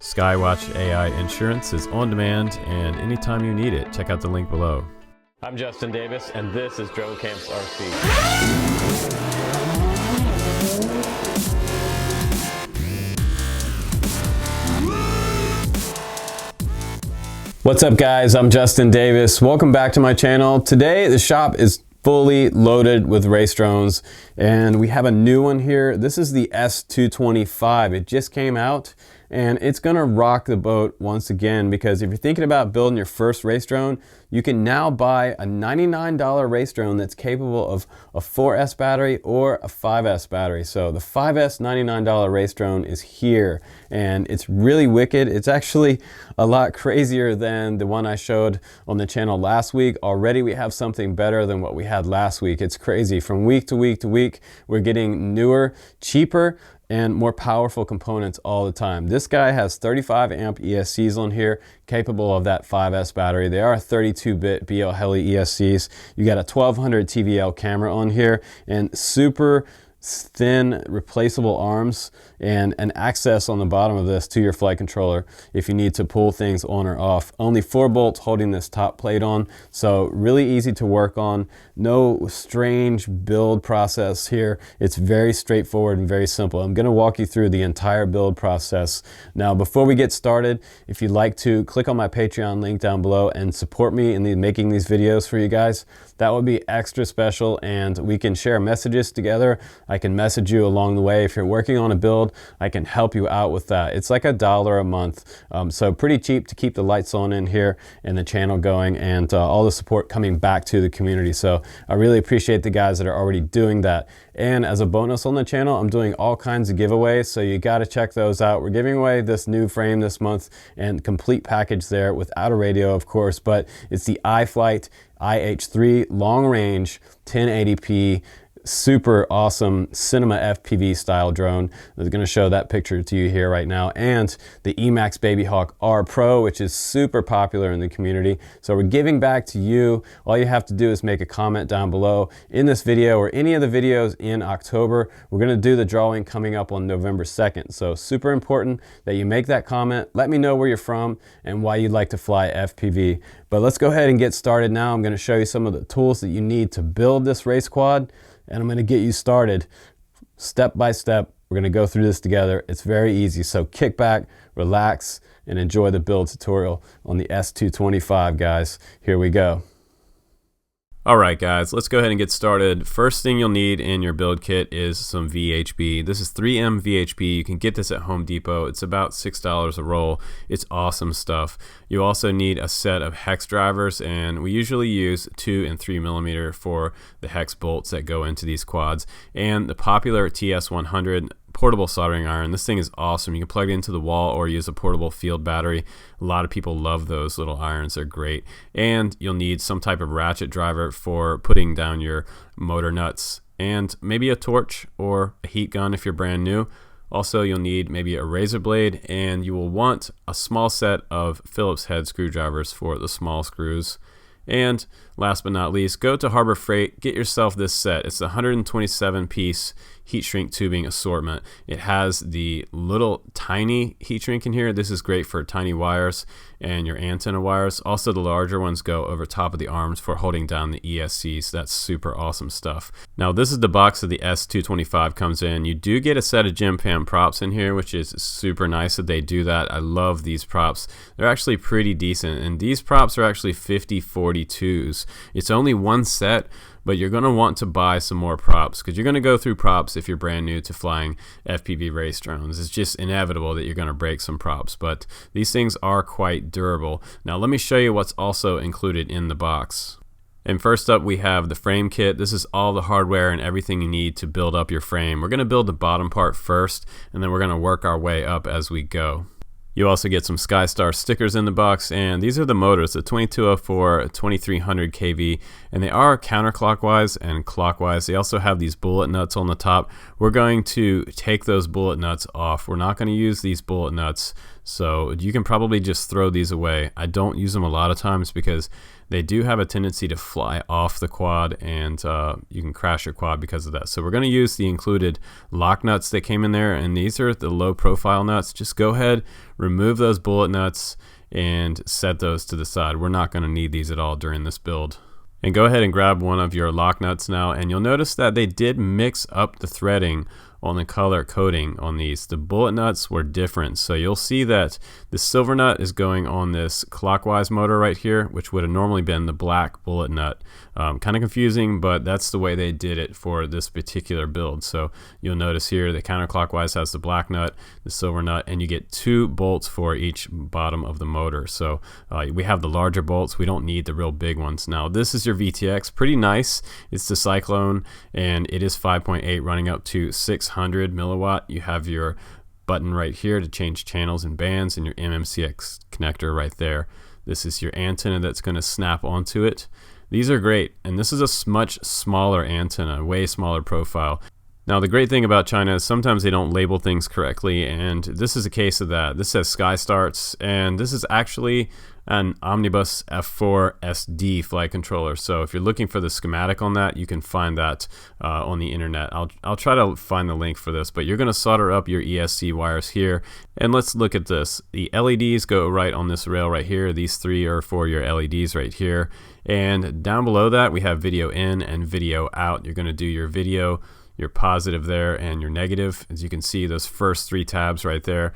Skywatch.Ai insurance is on demand and anytime you need it. Check out the link below. I'm Justin Davis and this is Drone Camps RC. What's up guys, I'm Justin Davis. Welcome back to my channel. Today the shop is fully loaded with race drones and we have a new one here. This is the S225. It just came out and it's gonna rock the boat once again, because if you're thinking about building your first race drone, you can now buy a $99 race drone that's capable of a 4S battery or a 5S battery. So the 5S $99 race drone is here and it's really wicked. It's actually a lot crazier than the one I showed on the channel last week. Already we have something better than what we had last week. It's crazy. From week to week to week, we're getting newer, cheaper, and more powerful components all the time. This guy has 35 amp ESCs on here, capable of that 5S battery. They are 32-bit BL Heli ESCs. You got a 1200 TVL camera on here and super thin replaceable arms and an access on the bottom of this to your flight controller if you need to pull things on or off. Only 4 bolts holding this top plate on, so really easy to work on. No strange build process here. It's very straightforward and very simple. I'm going to walk you through the entire build process. Now before we get started, if you'd like to click on my Patreon link down below and support me in making these videos for you guys, that would be extra special and we can share messages together. I can message you along the way. If you're working on a build, I can help you out with that. It's like $1 a month, so pretty cheap to keep the lights on in here and the channel going and all the support coming back to the community. So I really appreciate the guys that are already doing that. And as a bonus on the channel, I'm doing all kinds of giveaways, so you got to check those out. We're giving away this new frame this month and complete package there without a radio, of course, but it's the iFlight IH3 long range 1080p super awesome cinema FPV style drone. I'm going to show that picture to you here right now, and the EMAX Baby Hawk R Pro, which is super popular in the community. So we're giving back to you. All you have to do is make a comment down below in this video or any of the videos in October. We're going to do the drawing coming up on November 2nd. So super important that you make that comment. Let me know where you're from and why you'd like to fly FPV. But let's go ahead and get started now. I'm going to show you some of the tools that you need to build this race quad, and I'm going to get you started step by step. We're going to go through this together. It's very easy, so kick back, relax, and enjoy the build tutorial on the S225, guys. Here we go. Alright guys, let's go ahead and get started. First thing you'll need in your build kit is some VHB. This is 3M VHB. You can get this at Home Depot. It's about $6 a roll. It's awesome stuff. You also need a set of hex drivers, and we usually use 2 and 3 millimeter for the hex bolts that go into these quads. And the popular TS100 portable soldering iron. This thing is awesome. You can plug it into the wall or use a portable field battery. A lot of people love those little irons. They're great. And you'll need some type of ratchet driver for putting down your motor nuts, and maybe a torch or a heat gun if you're brand new. Also, you'll need maybe a razor blade, and you will want a small set of Phillips head screwdrivers for the small screws. And last but not least, go to Harbor Freight, get yourself this set. It's a 127 piece heat shrink tubing assortment. It has the little tiny heat shrink in here. This is great for tiny wires and your antenna wires. Also, the larger ones go over top of the arms for holding down the ESCs. That's super awesome stuff. Now, this is the box that the S225 comes in. You do get a set of Gym Fam props in here, which is super nice that they do that. I love these props. They're actually pretty decent, and these props are actually 50/42s. It's only one set, but you're going to want to buy some more props because you're going to go through props if you're brand new to flying FPV race drones. It's just inevitable that you're going to break some props, but these things are quite durable. Now let me show you what's also included in the box. And first up, we have the frame kit. This is all the hardware and everything you need to build up your frame. We're going to build the bottom part first, and then we're going to work our way up as we go. You also get some SkyStar stickers in the box, and these are the motors, the 2204, 2300 kV, and they are counterclockwise and clockwise. They also have these bullet nuts on the top. We're going to take those bullet nuts off. We're not going to use these bullet nuts So you can probably just throw these away. I don't use them a lot of times because they do have a tendency to fly off the quad, and you can crash your quad because of that. So we're going to use the included lock nuts that came in there, and these are the low profile nuts. Just go ahead, remove those bullet nuts and set those to the side. We're not going to need these at all during this build. And go ahead and grab one of your lock nuts now, and you'll notice that they did mix up the threading on the color coding on these. The bullet nuts were different, so you'll see that the silver nut is going on this clockwise motor right here, which would have normally been the black bullet nut. Kind of confusing, but that's the way they did it for this particular build. So you'll notice here the counterclockwise has the black nut, the silver nut, and you get 2 bolts for each bottom of the motor. So we have the larger bolts, we don't need the real big ones. Now this is your VTX, pretty nice. It's the Cyclone, and it is 5.8 running up to 600 milliwatt. You have your button right here to change channels and bands, and your MMCX connector right there. This is your antenna that's going to snap onto it. These are great, and this is a much smaller antenna, way smaller profile. Now the great thing about China is sometimes they don't label things correctly, and this is a case of that. This says Sky Starts, and this is actually an Omnibus F4 SD flight controller. So if you're looking for the schematic on that, you can find that on the internet. I'll try to find the link for this, but you're going to solder up your ESC wires here. And let's look at this. The LEDs go right on this rail right here. These 3 are for your LEDs right here. And down below that, we have video in and video out. You're going to do your video, your positive there, and your negative. As you can see, those first 3 tabs right there.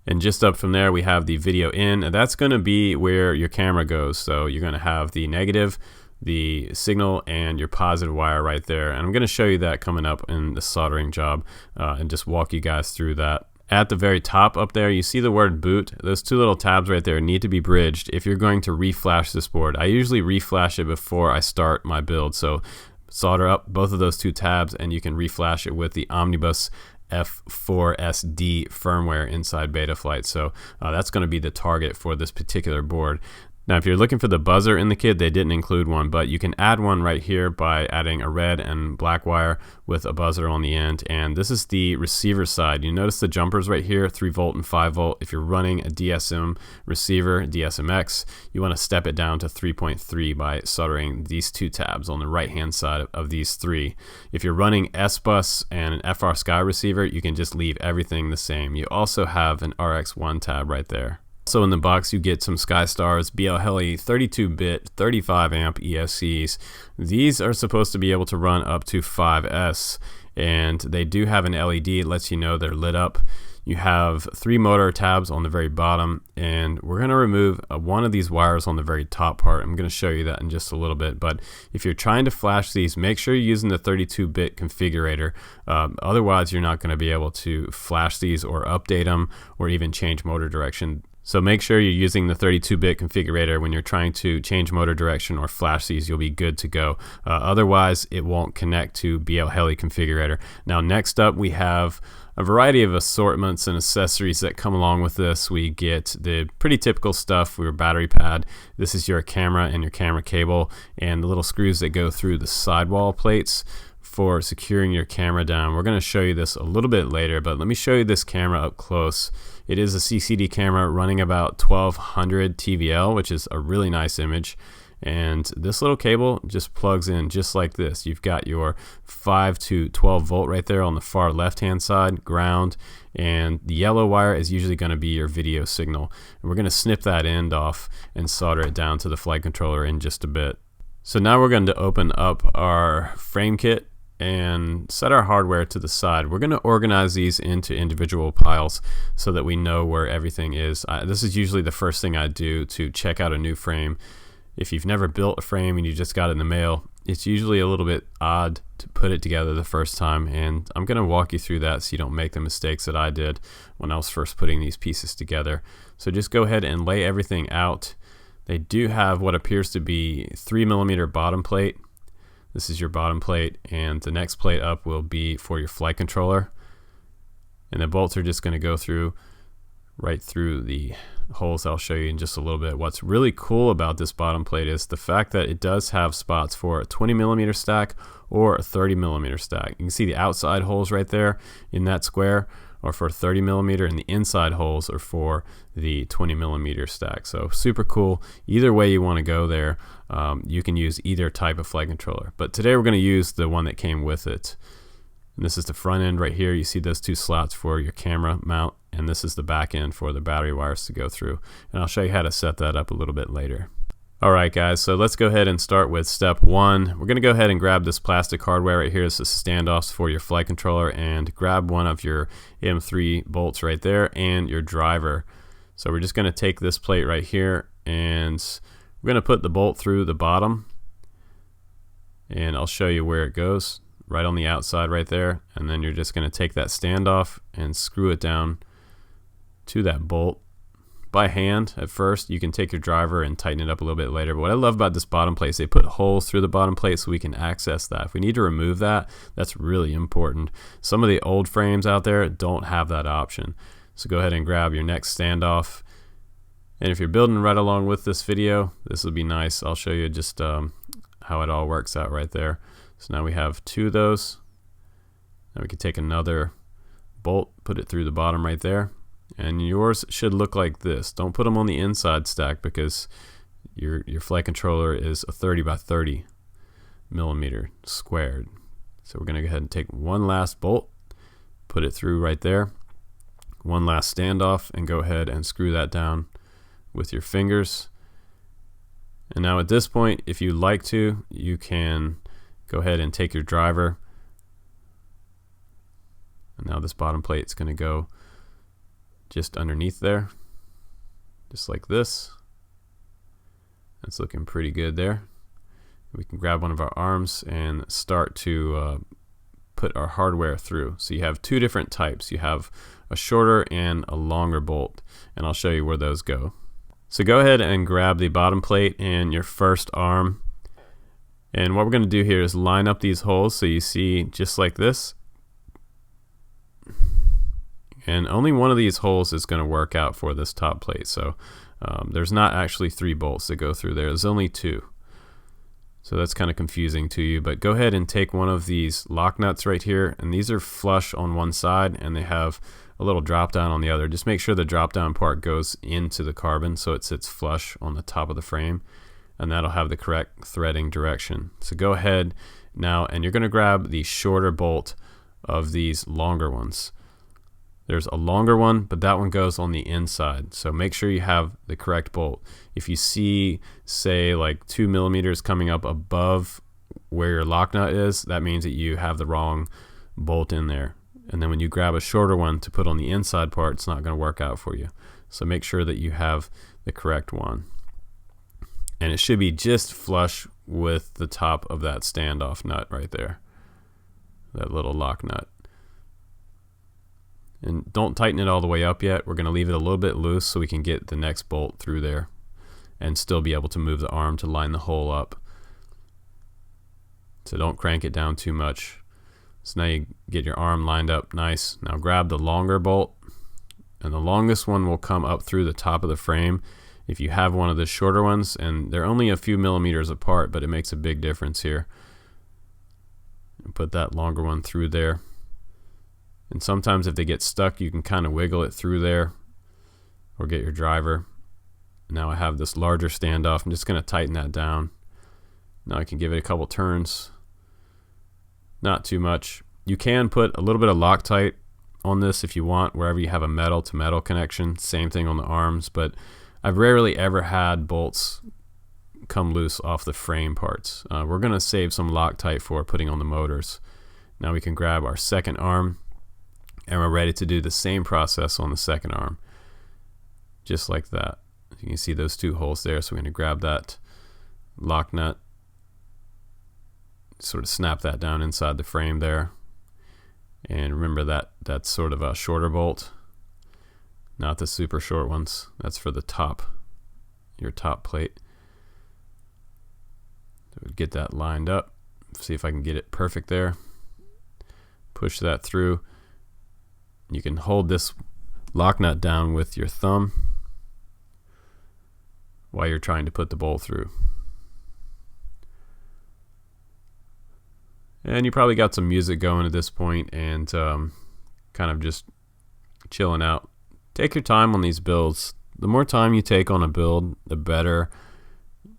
And just up from there, we have the video in, and that's going to be where your camera goes. So you're going to have the negative, the signal, and your positive wire right there. And I'm going to show you that coming up in the soldering job and just walk you guys through that. At the very top up there, you see the word boot. Those 2 little tabs right there need to be bridged if you're going to reflash this board. I usually reflash it before I start my build. So solder up both of those 2 tabs, and you can reflash it with the Omnibus F4SD firmware inside Betaflight. So that's going to be the target for this particular board. Now if you're looking for the buzzer in the kit, they didn't include one, but you can add one right here by adding a red and black wire with a buzzer on the end. And this is the receiver side. You notice the jumpers right here, 3 volt and 5 volt. If you're running a DSM receiver, DSMX, you want to step it down to 3.3 by soldering these 2 tabs on the right hand side of these 3. If you're running S-Bus and an FR Sky receiver, you can just leave everything the same. You also have an RX1 tab right there. So in the box you get some SkyStars BL Heli 32-bit 35 amp ESCs. These are supposed to be able to run up to 5S, and they do have an LED. It lets you know they're lit up. You have 3 motor tabs on the very bottom, and we're going to remove one of these wires on the very top part. I'm going to show you that in just a little bit, but if you're trying to flash these, make sure you're using the 32-bit configurator. Otherwise you're not going to be able to flash these or update them or even change motor direction. So make sure you're using the 32-bit configurator when you're trying to change motor direction or flash these. You'll be good to go. Otherwise, it won't connect to BL Heli configurator. Now, next up, we have a variety of assortments and accessories that come along with this. We get the pretty typical stuff, your battery pad. This is your camera and your camera cable, and the little screws that go through the sidewall plates for securing your camera down. We're going to show you this a little bit later, but let me show you this camera up close. It is a CCD camera running about 1200 TVL, which is a really nice image. And this little cable just plugs in just like this. You've got your 5 to 12 volt right there on the far left hand side, ground, and the yellow wire is usually going to be your video signal. And we're going to snip that end off and solder it down to the flight controller in just a bit. So now we're going to open up our frame kit and set our hardware to the side. We're going to organize these into individual piles so that we know where everything is. This is usually the first thing I do to check out a new frame. If you've never built a frame and you just got it in the mail, it's usually a little bit odd to put it together the first time, and I'm going to walk you through that so you don't make the mistakes that I did when I was first putting these pieces together. So just go ahead and lay everything out. They do have what appears to be 3mm bottom plate. This is your bottom plate, and the next plate up will be for your flight controller. And the bolts are just going to go through right through the holes I'll show you in just a little bit. What's really cool about this bottom plate is the fact that it does have spots for a 20mm stack or a 30mm stack. You can see the outside holes right there in that square are for 30mm and the inside holes are for the 20mm stack. So super cool. Either way you want to go there, you can use either type of flight controller. But today we're going to use the one that came with it. And this is the front end right here. You see those two slots for your camera mount, and this is the back end for the battery wires to go through. And I'll show you how to set that up a little bit later. Alright guys, so let's go ahead and start with step one. We're going to go ahead and grab this plastic hardware right here. This is standoffs for your flight controller, and grab one of your M3 bolts right there and your driver. So we're just going to take this plate right here and we're going to put the bolt through the bottom, and I'll show you where it goes. Right on the outside right there, and then you're just going to take that standoff and screw it down to that bolt by hand at first. You can take your driver and tighten it up a little bit later, but what I love about this bottom plate is they put holes through the bottom plate so we can access that. If we need to remove that, that's really important. Some of the old frames out there don't have that option. So go ahead and grab your next standoff, and if you're building right along with this video, this will be nice. I'll show you just how it all works out right there. So now we have two of those. Now we can take another bolt, put it through the bottom right there, and yours should look like this. Don't put them on the inside stack because your flight controller is a 30 by 30 millimeter squared. So we're going to go ahead and take one last bolt, put it through right there, one last standoff, and go ahead and screw that down with your fingers. And now at this point, if you like to, you can go ahead and take your driver, and now this bottom plate is going to go just underneath there, just like this. That's looking pretty good there. We can grab one of our arms and start to put our hardware through. So you have two different types. You have a shorter and a longer bolt, and I'll show you where those go. So go ahead and grab the bottom plate and your first arm. And what we're going to do here is line up these holes so you see just like this. And only one of these holes is going to work out for this top plate. So there's not actually 3 bolts that go through there. There's only 2. So that's kind of confusing to you. But go ahead and take one of these lock nuts right here. And these are flush on one side and they have a little drop down on the other. Just make sure the drop down part goes into the carbon so it sits flush on the top of the frame, and that'll have the correct threading direction. So go ahead now, and you're going to grab the shorter bolt of these longer ones. There's a longer one, but that one goes on the inside, so make sure you have the correct bolt. If you see, say, like 2 millimeters coming up above where your lock nut is, that means that you have the wrong bolt in there. And then when you grab a shorter one to put on the inside part, it's not going to work out for you. So make sure that you have the correct one. And it should be just flush with the top of that standoff nut right there, that little lock nut. And don't tighten it all the way up yet. We're going to leave it a little bit loose so we can get the next bolt through there and still be able to move the arm to line the hole up. So don't crank it down too much. So now you get your arm lined up nice. Now grab the longer bolt, and the longest one will come up through the top of the frame. If you have one of the shorter ones, and they're only a few millimeters apart, but it makes a big difference here. And put that longer one through there. And sometimes if they get stuck, you can kind of wiggle it through there, or get your driver. Now I have this larger standoff. I'm just going to tighten that down. Now I can give it a couple turns. Not too much. You can put a little bit of Loctite on this if you want, wherever you have a metal to metal connection. Same thing on the arms, but I've rarely ever had bolts come loose off the frame parts. We're going to save some Loctite for putting on the motors. Now we can grab our second arm, and we're ready to do the same process on the second arm. Just like that. You can see those 2 holes there, so we're going to grab that lock nut, sort of snap that down inside the frame there. And remember that that's sort of a shorter bolt, not the super short ones. That's for the top, your top plate. So get that lined up, see if I can get it perfect there. Push that through. You can hold this lock nut down with your thumb while you're trying to put the bolt through. And you probably got some music going at this point, and kind of just chilling out. Take your time on these builds. The more time you take on a build, the better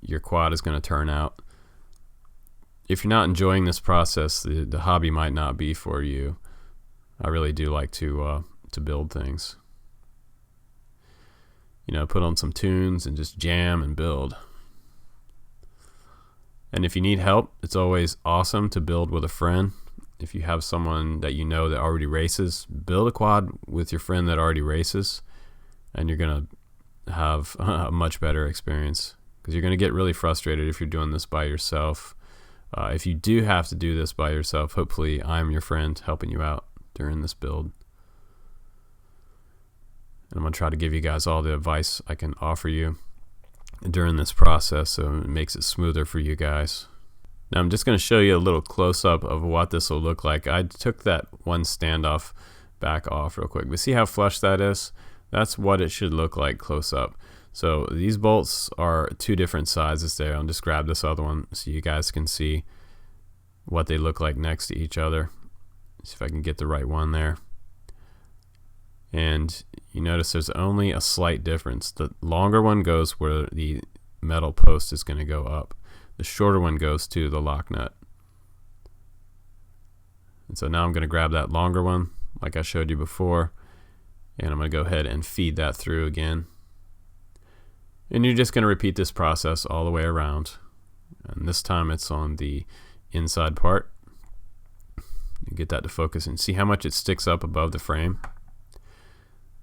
your quad is going to turn out. If you're not enjoying this process, the hobby might not be for you. I really do like to build things. You know, put on some tunes and just jam and build. And if you need help, it's always awesome to build with a friend. If you have someone that you know that already races, build a quad with your friend that already races, and you're going to have a much better experience, because you're going to get really frustrated if you're doing this by yourself. If you do have to do this by yourself, hopefully I'm your friend helping you out during this build. And I'm going to try to give you guys all the advice I can offer you during this process so it makes it smoother for you guys. Now I'm just going to show you a little close-up of what this will look like. I took that one standoff back off real quick, but see how flush that is? That's what it should look like close up. So these bolts are two different sizes there. I'll just grab this other one so you guys can see what they look like next to each other. See if I can get the right one there. And you notice there's only a slight difference. The longer one goes where the metal post is going to go up. The shorter one goes to the lock nut. And so now I'm going to grab that longer one like I showed you before, and I'm going to go ahead and feed that through again. And you're just going to repeat this process all the way around. And this time it's on the inside part. You get that to focus and see how much it sticks up above the frame.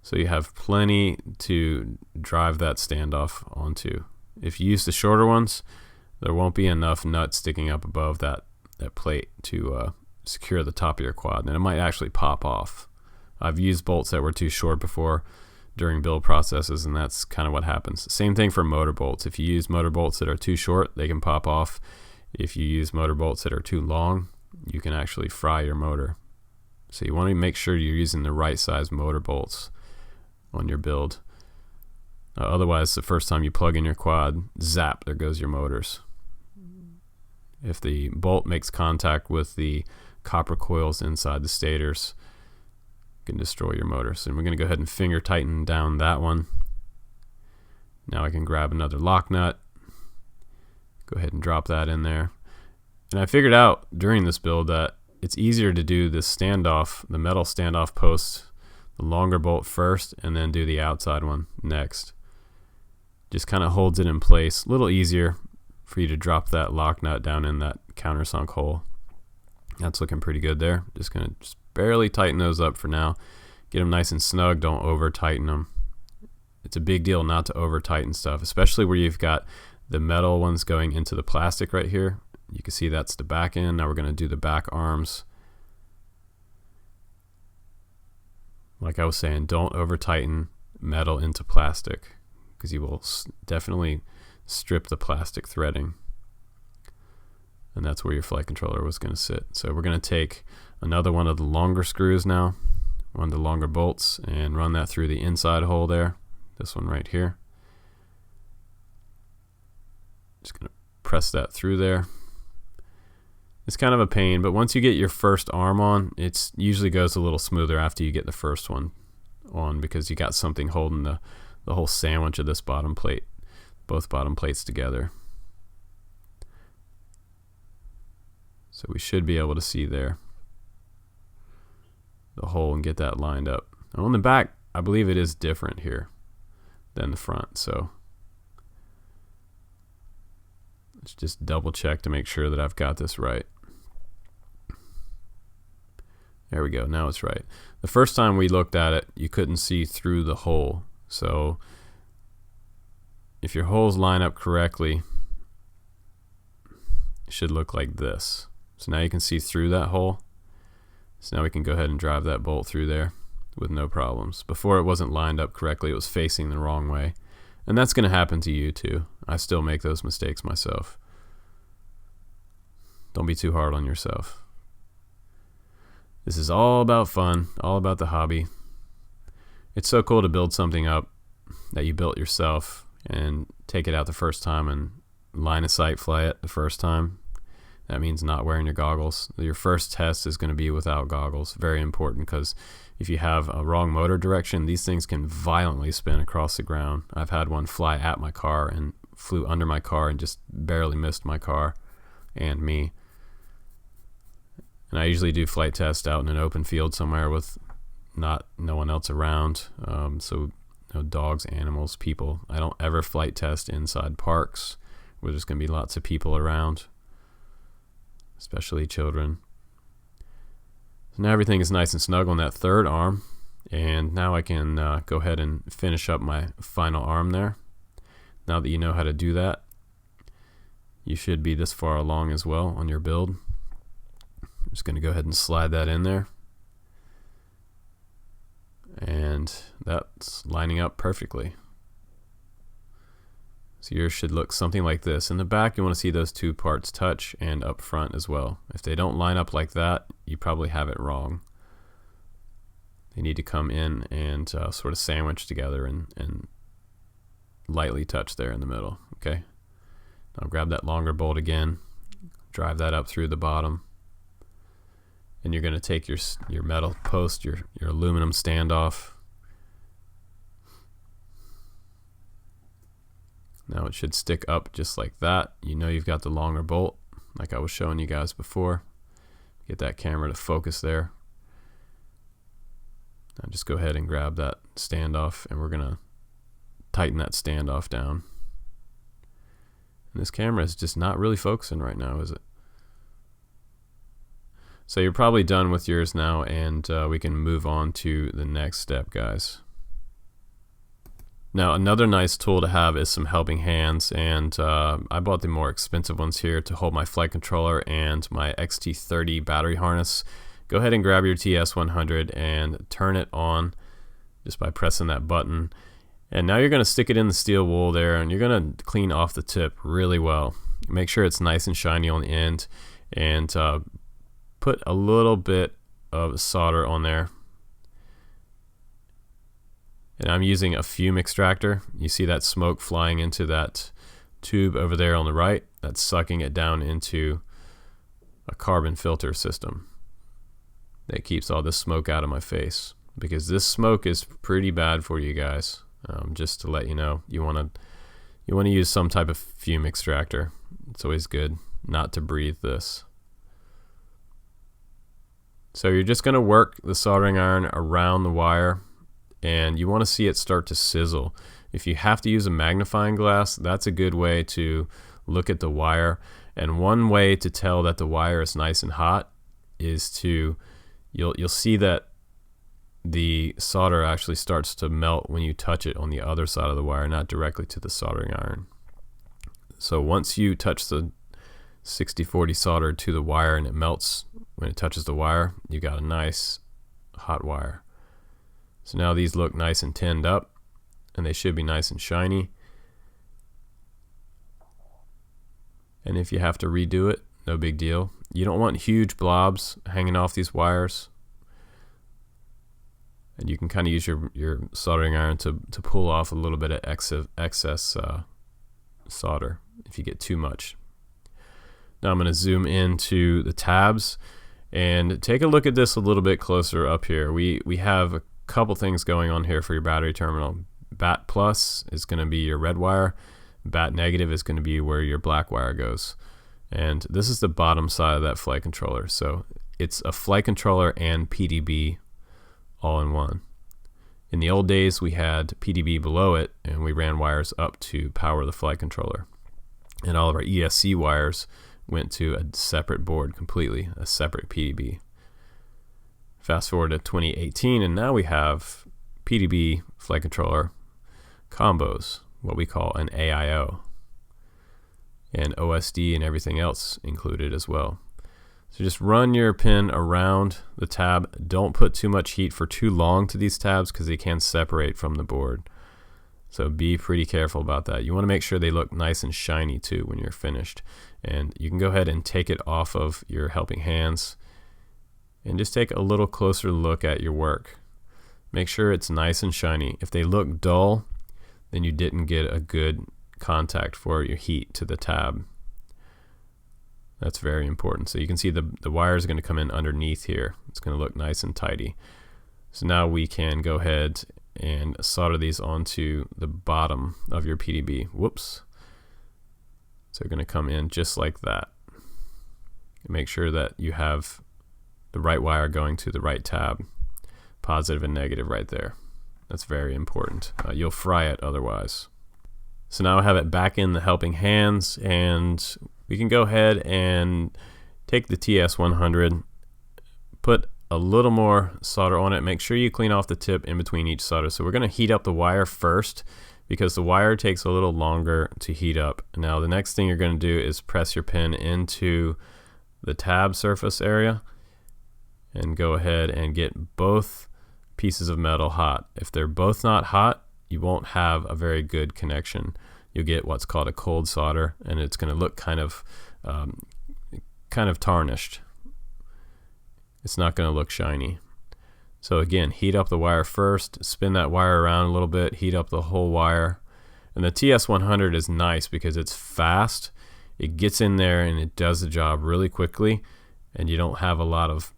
So you have plenty to drive that standoff onto. If you use the shorter ones, there won't be enough nut sticking up above that plate to secure the top of your quad, and it might actually pop off. I've used bolts that were too short before during build processes, and that's kind of what happens. Same thing for motor bolts. If you use motor bolts that are too short, they can pop off. If you use motor bolts that are too long, you can actually fry your motor. So you want to make sure you're using the right size motor bolts on your build. Otherwise, the first time you plug in your quad, zap, there goes your motors. If the bolt makes contact with the copper coils inside the stators, it can destroy your motors. And we're going to go ahead and finger tighten down that one. Now I can grab another lock nut, go ahead and drop that in there. And I figured out during this build that it's easier to do this standoff, the metal standoff post, the longer bolt first, and then do the outside one next. Just kind of holds it in place. A little easier for you to drop that lock nut down in that countersunk hole. That's looking pretty good there. Just going to just barely tighten those up for now. Get them nice and snug. Don't over tighten them. It's a big deal not to over tighten stuff, especially where you've got the metal ones going into the plastic right here. You can see that's the back end. Now we're going to do the back arms. Like I was saying, don't over tighten metal into plastic, because you will definitely strip the plastic threading. And that's where your flight controller was going to sit. So we're going to take another one of the longer screws now, one of the longer bolts, and run that through the inside hole there. This one right here. Just going to press that through there. It's kind of a pain, but once you get your first arm on, it usually goes a little smoother after you get the first one on, because you got something holding the whole sandwich of this bottom plate, both bottom plates together. So we should be able to see there the hole and get that lined up. And on the back, I believe it is different here than the front, so let's just double check to make sure that I've got this right. There we go, now it's right. The first time we looked at it, you couldn't see through the hole. So if your holes line up correctly, it should look like this. So now you can see through that hole. So now we can go ahead and drive that bolt through there with no problems. Before it wasn't lined up correctly, it was facing the wrong way. And that's going to happen to you too. I still make those mistakes myself. Don't be too hard on yourself. This is all about fun, all about the hobby. It's so cool to build something up that you built yourself and take it out the first time and line of sight fly it the first time. That means not wearing your goggles. Your first test is going to be without goggles. Very important, because if you have a wrong motor direction, these things can violently spin across the ground. I've had one fly at my car and flew under my car and just barely missed my car and me. And I usually do flight tests out in an open field somewhere with no one else around. So no dogs, animals, people. I don't ever flight test inside parks where there's going to be lots of people around, especially children. So now everything is nice and snug on that third arm, and now I can go ahead and finish up my final arm there. Now that you know how to do that, you should be this far along as well on your build. I'm just going to go ahead and slide that in there, and that's lining up perfectly. So yours should look something like this. In the back, you want to see those two parts touch, and up front as well. If they don't line up like that, you probably have it wrong. They need to come in and sort of sandwich together and lightly touch there in the middle. Okay. Now grab that longer bolt again, drive that up through the bottom, and you're going to take your metal post, your aluminum standoff. Now it should stick up just like that. You know you've got the longer bolt, like I was showing you guys before. Get that camera to focus there. Now just go ahead and grab that standoff, and we're gonna tighten that standoff down. And this camera is just not really focusing right now, is it? So you're probably done with yours now, and we can move on to the next step, guys. Now another nice tool to have is some helping hands, and I bought the more expensive ones here to hold my flight controller and my XT30 battery harness. Go ahead and grab your TS100 and turn it on just by pressing that button. And now you're going to stick it in the steel wool there, and you're going to clean off the tip really well. Make sure it's nice and shiny on the end, and put a little bit of solder on there. And I'm using a fume extractor. You see that smoke flying into that tube over there on the right? That's sucking it down into a carbon filter system that keeps all this smoke out of my face, because this smoke is pretty bad for you guys. Just to let you know, you want to use some type of fume extractor. It's always good not to breathe this. So you're just going to work the soldering iron around the wire, and you want to see it start to sizzle. If you have to use a magnifying glass, that's a good way to look at the wire. And one way to tell that the wire is nice and hot is you'll see that the solder actually starts to melt when you touch it on the other side of the wire, not directly to the soldering iron. So once you touch the 60/40 solder to the wire and it melts when it touches the wire, you got a nice hot wire. So now these look nice and tinned up, and they should be nice and shiny. And if you have to redo it, no big deal. You don't want huge blobs hanging off these wires. And you can kind of use your soldering iron to pull off a little bit of excess solder if you get too much. Now I'm going to zoom into the tabs and take a look at this a little bit closer up here. We have a couple things going on here for your battery terminal. BAT plus is going to be your red wire. BAT negative is going to be where your black wire goes. And this is the bottom side of that flight controller. So it's a flight controller and PDB all in one. In the old days, we had PDB below it, and we ran wires up to power the flight controller. And all of our ESC wires went to a separate board completely, a separate PDB. Fast forward to 2018, and now we have PDB flight controller combos, what we call an AIO, and OSD and everything else included as well. So just run your pin around the tab. Don't put too much heat for too long to these tabs, because they can separate from the board. So be pretty careful about that. You want to make sure they look nice and shiny too when you're finished. And you can go ahead and take it off of your helping hands and just take a little closer look at your work. Make sure it's nice and shiny. If they look dull, then you didn't get a good contact for your heat to the tab. That's very important. So you can see the wire is going to come in underneath here. It's going to look nice and tidy. So now we can go ahead and solder these onto the bottom of your PDB. Whoops. So they're going to come in just like that. Make sure that you have the right wire going to the right tab, positive and negative right there. That's very important. You'll fry it otherwise. So now I have it back in the helping hands, and we can go ahead and take the TS100, put a little more solder on it. Make sure you clean off the tip in between each solder. So we're going to heat up the wire first, because the wire takes a little longer to heat up. Now the next thing you're going to do is press your pin into the tab surface area and go ahead and get both pieces of metal hot. If they're both not hot, you won't have a very good connection. You'll get what's called a cold solder, and it's going to look kind of tarnished. It's not going to look shiny. So again, heat up the wire first, spin that wire around a little bit, heat up the whole wire. And the TS100 is nice because it's fast. It gets in there and it does the job really quickly, and you don't have a lot of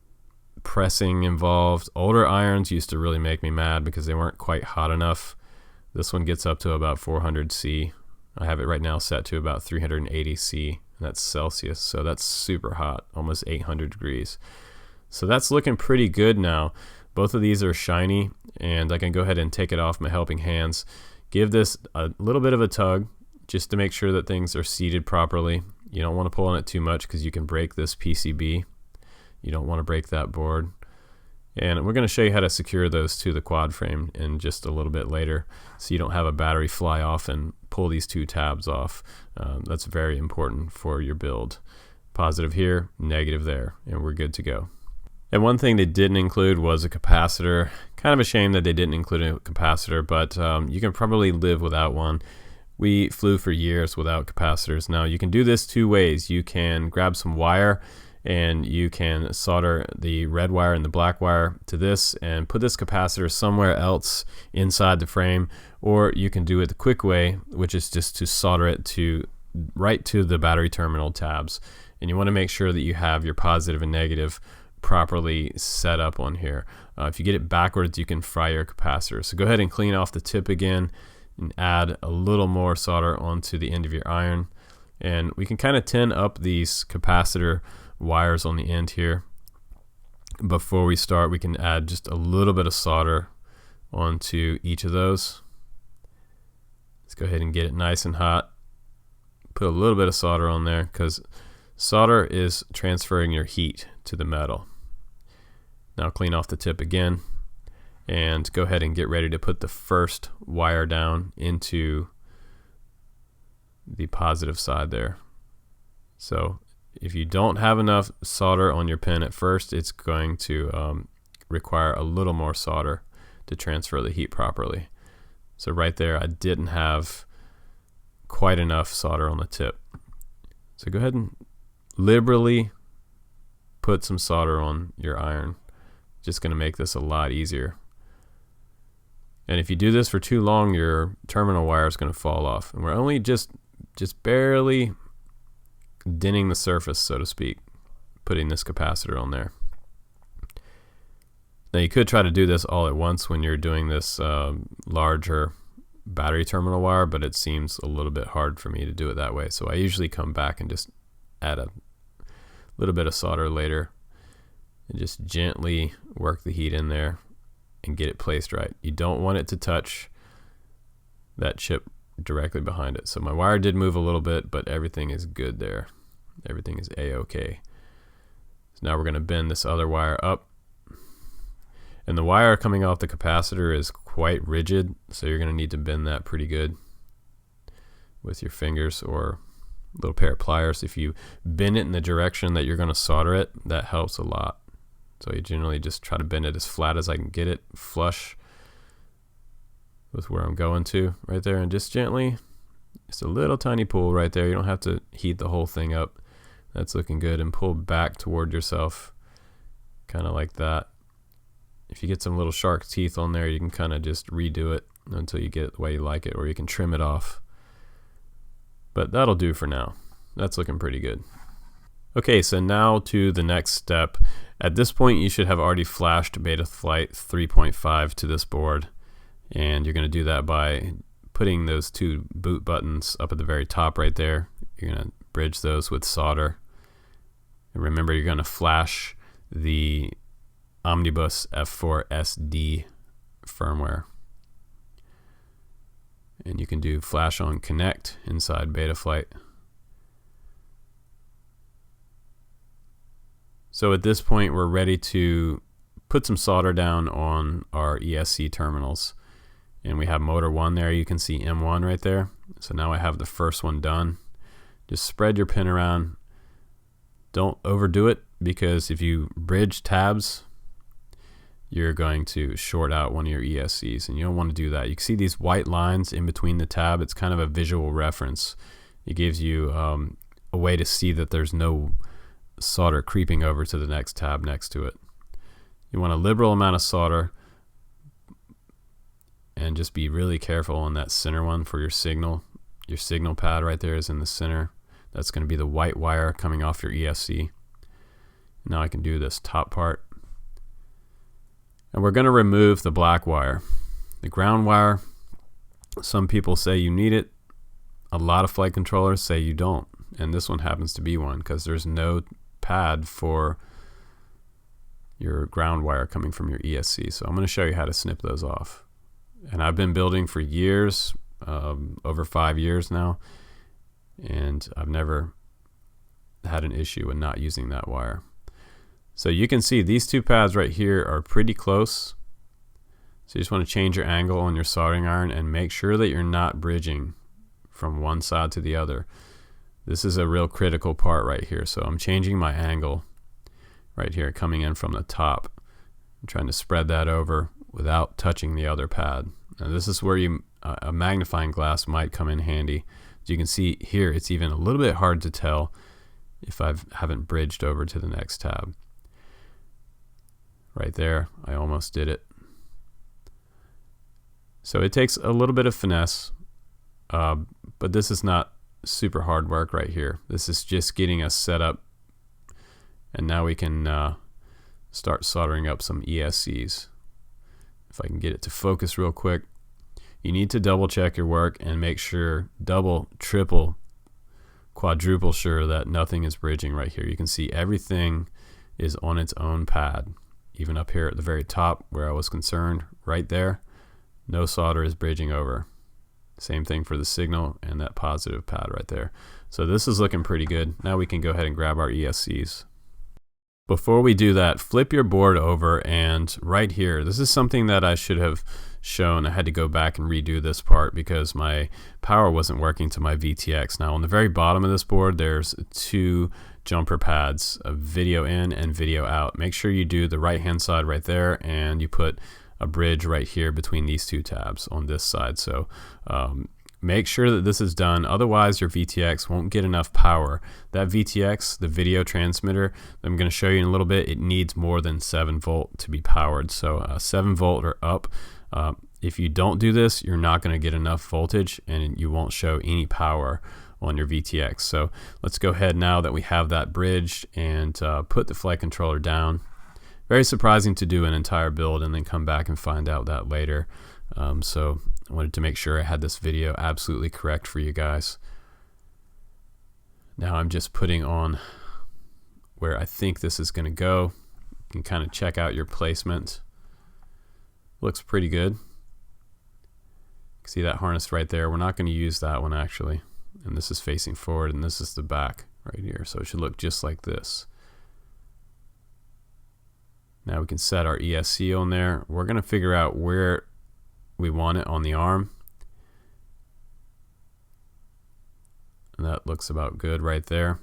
pressing involved. Older irons used to really make me mad because they weren't quite hot enough. This one gets up to about 400 C. I have it right now set to about 380 C, and that's Celsius, so that's super hot, almost 800 degrees. So that's looking pretty good now. Both of these are shiny, and I can go ahead and take it off my helping hands. Give this a little bit of a tug just to make sure that things are seated properly. You don't want to pull on it too much because you can break this PCB. You don't want to break that board. And we're going to show you how to secure those to the quad frame in just a little bit later, so you don't have a battery fly off and pull these two tabs off. That's very important for your build. Positive here, negative there, and we're good to go. And one thing they didn't include was a capacitor. Kind of a shame that they didn't include a capacitor, but you can probably live without one. We flew for years without capacitors. Now you can do this two ways. You can grab some wire and you can solder the red wire and the black wire to this and put this capacitor somewhere else inside the frame, or you can do it the quick way, which is just to solder it to right to the battery terminal tabs. And you want to make sure that you have your positive and negative properly set up on here. If you get it backwards, you can fry your capacitor. So go ahead and clean off the tip again and add a little more solder onto the end of your iron. And we can kind of tin up these capacitor wires on the end here. Before we start, we can add just a little bit of solder onto each of those. Let's go ahead and get it nice and hot. Put a little bit of solder on there because solder is transferring your heat to the metal. Now clean off the tip again and go ahead and get ready to put the first wire down into the positive side there. So if you don't have enough solder on your pin at first, it's going to require a little more solder to transfer the heat properly. So right there, I didn't have quite enough solder on the tip. So go ahead and liberally put some solder on your iron. Just going to make this a lot easier. And if you do this for too long, your terminal wire is going to fall off. And we're only just barely denting the surface, so to speak, putting this capacitor on there. Now you could try to do this all at once when you're doing this larger battery terminal wire, but it seems a little bit hard for me to do it that way. So I usually come back and just add a little bit of solder later and just gently work the heat in there and get it placed right. You don't want it to touch that chip directly behind it. So my wire did move a little bit, but everything is good there. Everything is a-okay. So now we're going to bend this other wire up. And the wire coming off the capacitor is quite rigid, so you're going to need to bend that pretty good with your fingers or a little pair of pliers. If you bend it in the direction that you're going to solder it, that helps a lot. So you generally just try to bend it as flat as I can get it, flush with where I'm going to right there, and just gently, just a little tiny pull right there. You don't have to heat the whole thing up. That's looking good, and pull back toward yourself, kind of like that. If you get some little shark teeth on there, you can kind of just redo it until you get it the way you like it, or you can trim it off. But that'll do for now. That's looking pretty good. Okay, so now to the next step. At this point, you should have already flashed Betaflight 3.5 to this board, and you're going to do that by putting those two boot buttons up at the very top right there. You're going to bridge those with solder. And remember, you're going to flash the Omnibus F4SD firmware. And you can do flash on connect inside Betaflight. So at this point, we're ready to put some solder down on our ESC terminals. And we have motor 1 there. You can see M1 right there. So now I have the first one done. Just spread your pin around. Don't overdo it, because if you bridge tabs, you're going to short out one of your ESCs, and you don't want to do that. You can see these white lines in between the tab. It's kind of a visual reference. It gives you a way to see that there's no solder creeping over to the next tab next to it. You want a liberal amount of solder, and just be really careful on that center one for your signal. Your signal pad right there is in the center. That's going to be the white wire coming off your ESC. Now I can do this top part. And we're going to remove the black wire. The ground wire, some people say you need it. A lot of flight controllers say you don't. And this one happens to be one, because there's no pad for your ground wire coming from your ESC. So I'm going to show you how to snip those off. And I've been building for years, over 5 years now, and I've never had an issue with not using that wire. So you can see these two pads right here are pretty close. So you just want to change your angle on your soldering iron and make sure that you're not bridging from one side to the other. This is a real critical part right here. So I'm changing my angle right here, coming in from the top. I'm trying to spread that over without touching the other pad. Now this is where a magnifying glass might come in handy. As you can see here, it's even a little bit hard to tell if I haven't bridged over to the next tab. Right there, I almost did it. So it takes a little bit of finesse, but this is not super hard work right here. This is just getting us set up, and now we can start soldering up some ESCs. If I can get it to focus real quick. You need to double check your work and make sure, double, triple, quadruple sure that nothing is bridging right here. You can see everything is on its own pad. Even up here at the very top where I was concerned, right there, no solder is bridging over. Same thing for the signal and that positive pad right there. So this is looking pretty good. Now we can go ahead and grab our ESCs. Before we do that, flip your board over, and right here, this is something that I should have shown. I had to go back and redo this part because my power wasn't working to my VTX. Now on the very bottom of this board, there's two jumper pads, a video in and video out. Make sure you do the right hand side right there, and you put a bridge right here between these two tabs on this side. So make sure that this is done, otherwise your VTX won't get enough power. That VTX, the video transmitter, that I'm going to show you in a little bit, it needs more than 7 volt to be powered. So 7 volt or up. If you don't do this, you're not going to get enough voltage, and you won't show any power on your VTX. So let's go ahead now that we have that bridged and put the flight controller down. Very surprising to do an entire build and then come back and find out that later. So I wanted to make sure I had this video absolutely correct for you guys. Now I'm just putting on where I think this is going to go. You can kind of check out your placement. Looks pretty good. See that harness right there? We're not going to use that one actually. And this is facing forward, and this is the back right here. So it should look just like this. Now we can set our ESC on there. We're going to figure out where we want it on the arm. And that looks about good right there.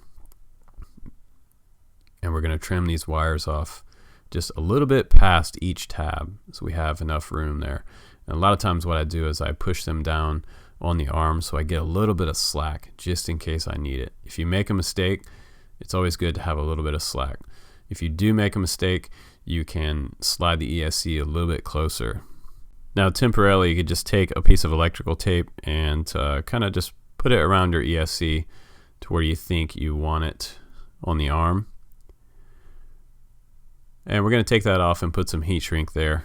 And we're going to trim these wires off just a little bit past each tab, so we have enough room there. And a lot of times what I do is I push them down on the arm so I get a little bit of slack just in case I need it. If you make a mistake, it's always good to have a little bit of slack. If you do make a mistake, you can slide the ESC a little bit closer. Now temporarily you could just take a piece of electrical tape and kind of just put it around your ESC to where you think you want it on the arm. And we're going to take that off and put some heat shrink there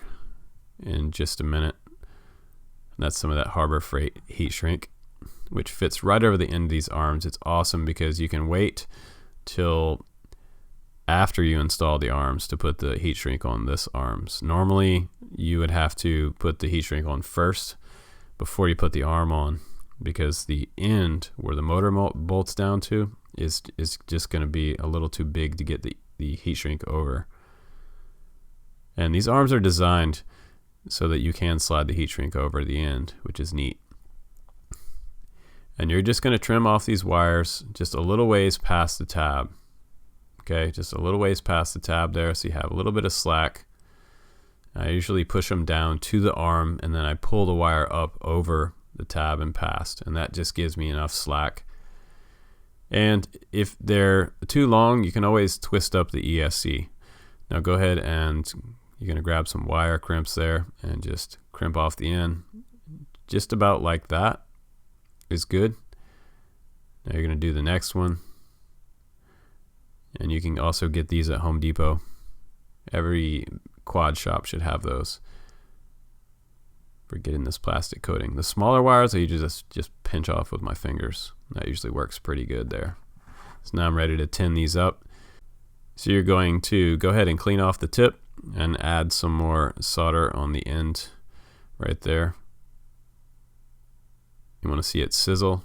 in just a minute. And that's some of that Harbor Freight heat shrink, which fits right over the end of these arms. It's awesome because you can wait till after you install the arms to put the heat shrink on this arms. Normally you would have to put the heat shrink on first before you put the arm on, because the end where the motor bolts down to is just going to be a little too big to get the heat shrink over. And these arms are designed so that you can slide the heat shrink over the end, which is neat. And you're just going to trim off these wires just a little ways past the tab. Okay, just a little ways past the tab there, so you have a little bit of slack. I usually push them down to the arm, and then I pull the wire up over the tab and past, and that just gives me enough slack. And if they're too long, you can always twist up the ESC. Now go ahead and you're going to grab some wire crimps there and just crimp off the end. Just about like that is good. Now you're going to do the next one. And you can also get these at Home Depot. Every quad shop should have those for getting this plastic coating. The smaller wires I usually just pinch off with my fingers. That usually works pretty good there. So now I'm ready to tin these up. So you're going to go ahead and clean off the tip and add some more solder on the end right there. You want to see it sizzle.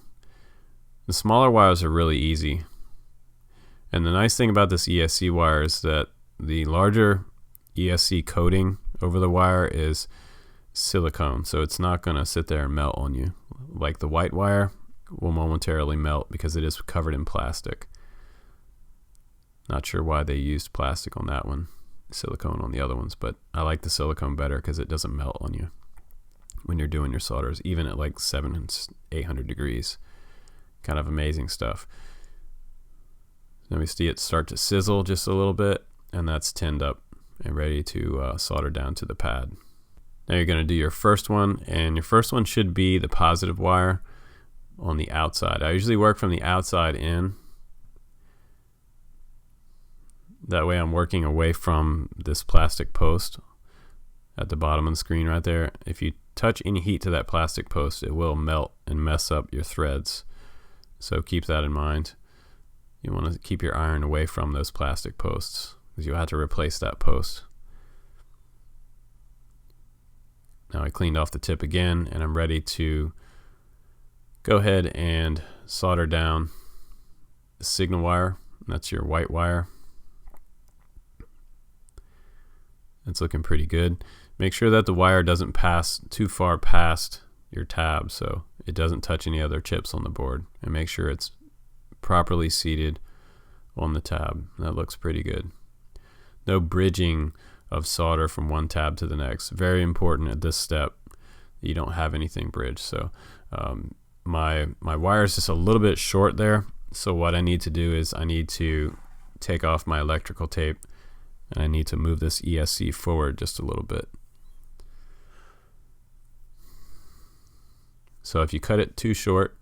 The smaller wires are really easy. And the nice thing about this ESC wire is that the larger ESC coating over the wire is silicone, so it's not going to sit there and melt on you. Like the white wire will momentarily melt because it is covered in plastic. Not sure why they used plastic on that one, silicone on the other ones, but I like the silicone better because it doesn't melt on you when you're doing your solders, even at like 700 and 800 degrees. Kind of amazing stuff. Then we see it start to sizzle just a little bit, and that's tinned up and ready to solder down to the pad. Now you're going to do your first one, and your first one should be the positive wire on the outside. I usually work from the outside in. That way I'm working away from this plastic post at the bottom of the screen right there. If you touch any heat to that plastic post, it will melt and mess up your threads. So keep that in mind. You want to keep your iron away from those plastic posts because you'll have to replace that post. Now I cleaned off the tip again, and I'm ready to go ahead and solder down the signal wire. That's your white wire. It's looking pretty good. Make sure that the wire doesn't pass too far past your tab so it doesn't touch any other chips on the board, and make sure it's properly seated on the tab. That looks pretty good. No bridging of solder from one tab to the next. Very important at this step that you don't have anything bridged. So my wire is just a little bit short there, so what I need to do is I need to take off my electrical tape, and I need to move this ESC forward just a little bit. So if you cut it too short,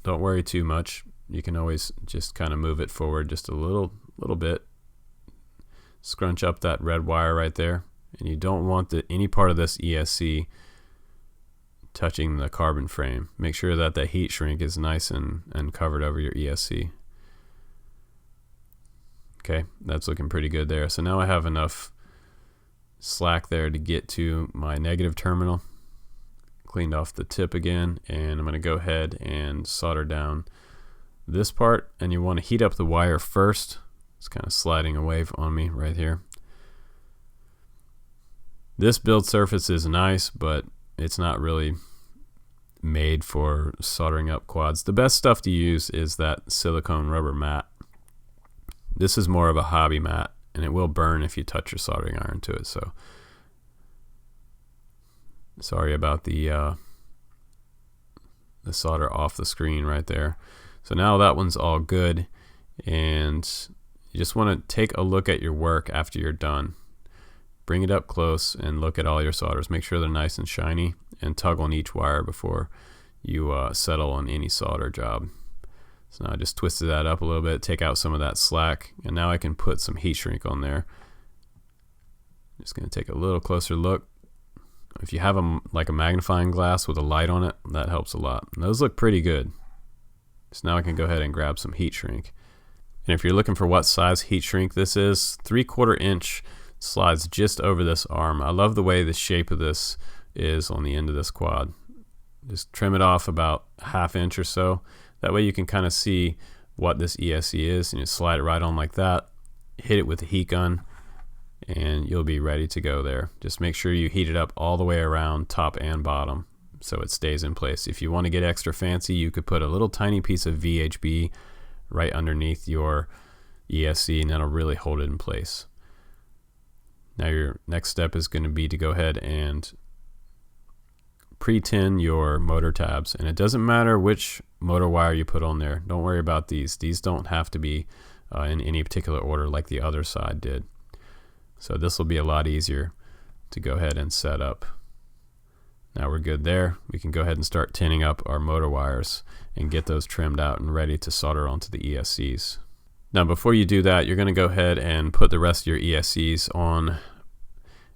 don't worry too much. You can always just kind of move it forward just a little bit. Scrunch up that red wire right there, and you don't want any part of this ESC touching the carbon frame. Make sure that the heat shrink is nice and covered over your ESC. Okay, that's looking pretty good there. So now I have enough slack there to get to my negative terminal. Cleaned off the tip again, and I'm going to go ahead and solder down this part, and you want to heat up the wire first. It's kind of sliding away on me right here. This build surface is nice, but it's not really made for soldering up quads. The best stuff to use is that silicone rubber mat. This is more of a hobby mat, and it will burn if you touch your soldering iron to it. So sorry about the solder off the screen right there. So now that one's all good, and you just want to take a look at your work after you're done. Bring it up close and look at all your solders. Make sure they're nice and shiny, and tug on each wire before you settle on any solder job. So now I just twisted that up a little bit, take out some of that slack, and now I can put some heat shrink on there. Just going to take a little closer look. If you have like a magnifying glass with a light on it, that helps a lot. And those look pretty good. So now I can go ahead and grab some heat shrink. And if you're looking for what size heat shrink this is, 3/4 inch slides just over this arm. I love the way the shape of this is on the end of this quad. Just trim it off about 1/2 inch or so. That way you can kind of see what this ESC is, and you slide it right on like that, hit it with the heat gun, and you'll be ready to go there. Just make sure you heat it up all the way around, top and bottom, so it stays in place. If you want to get extra fancy, you could put a little tiny piece of VHB right underneath your ESC, and that'll really hold it in place. Now your next step is going to be to go ahead and pre-tin your motor tabs, and it doesn't matter which motor wire you put on there. Don't worry about these. These don't have to be in any particular order like the other side did. So this will be a lot easier to go ahead and set up. Now we're good there. We can go ahead and start tinning up our motor wires and get those trimmed out and ready to solder onto the ESCs. Now before you do that, you're going to go ahead and put the rest of your ESCs on,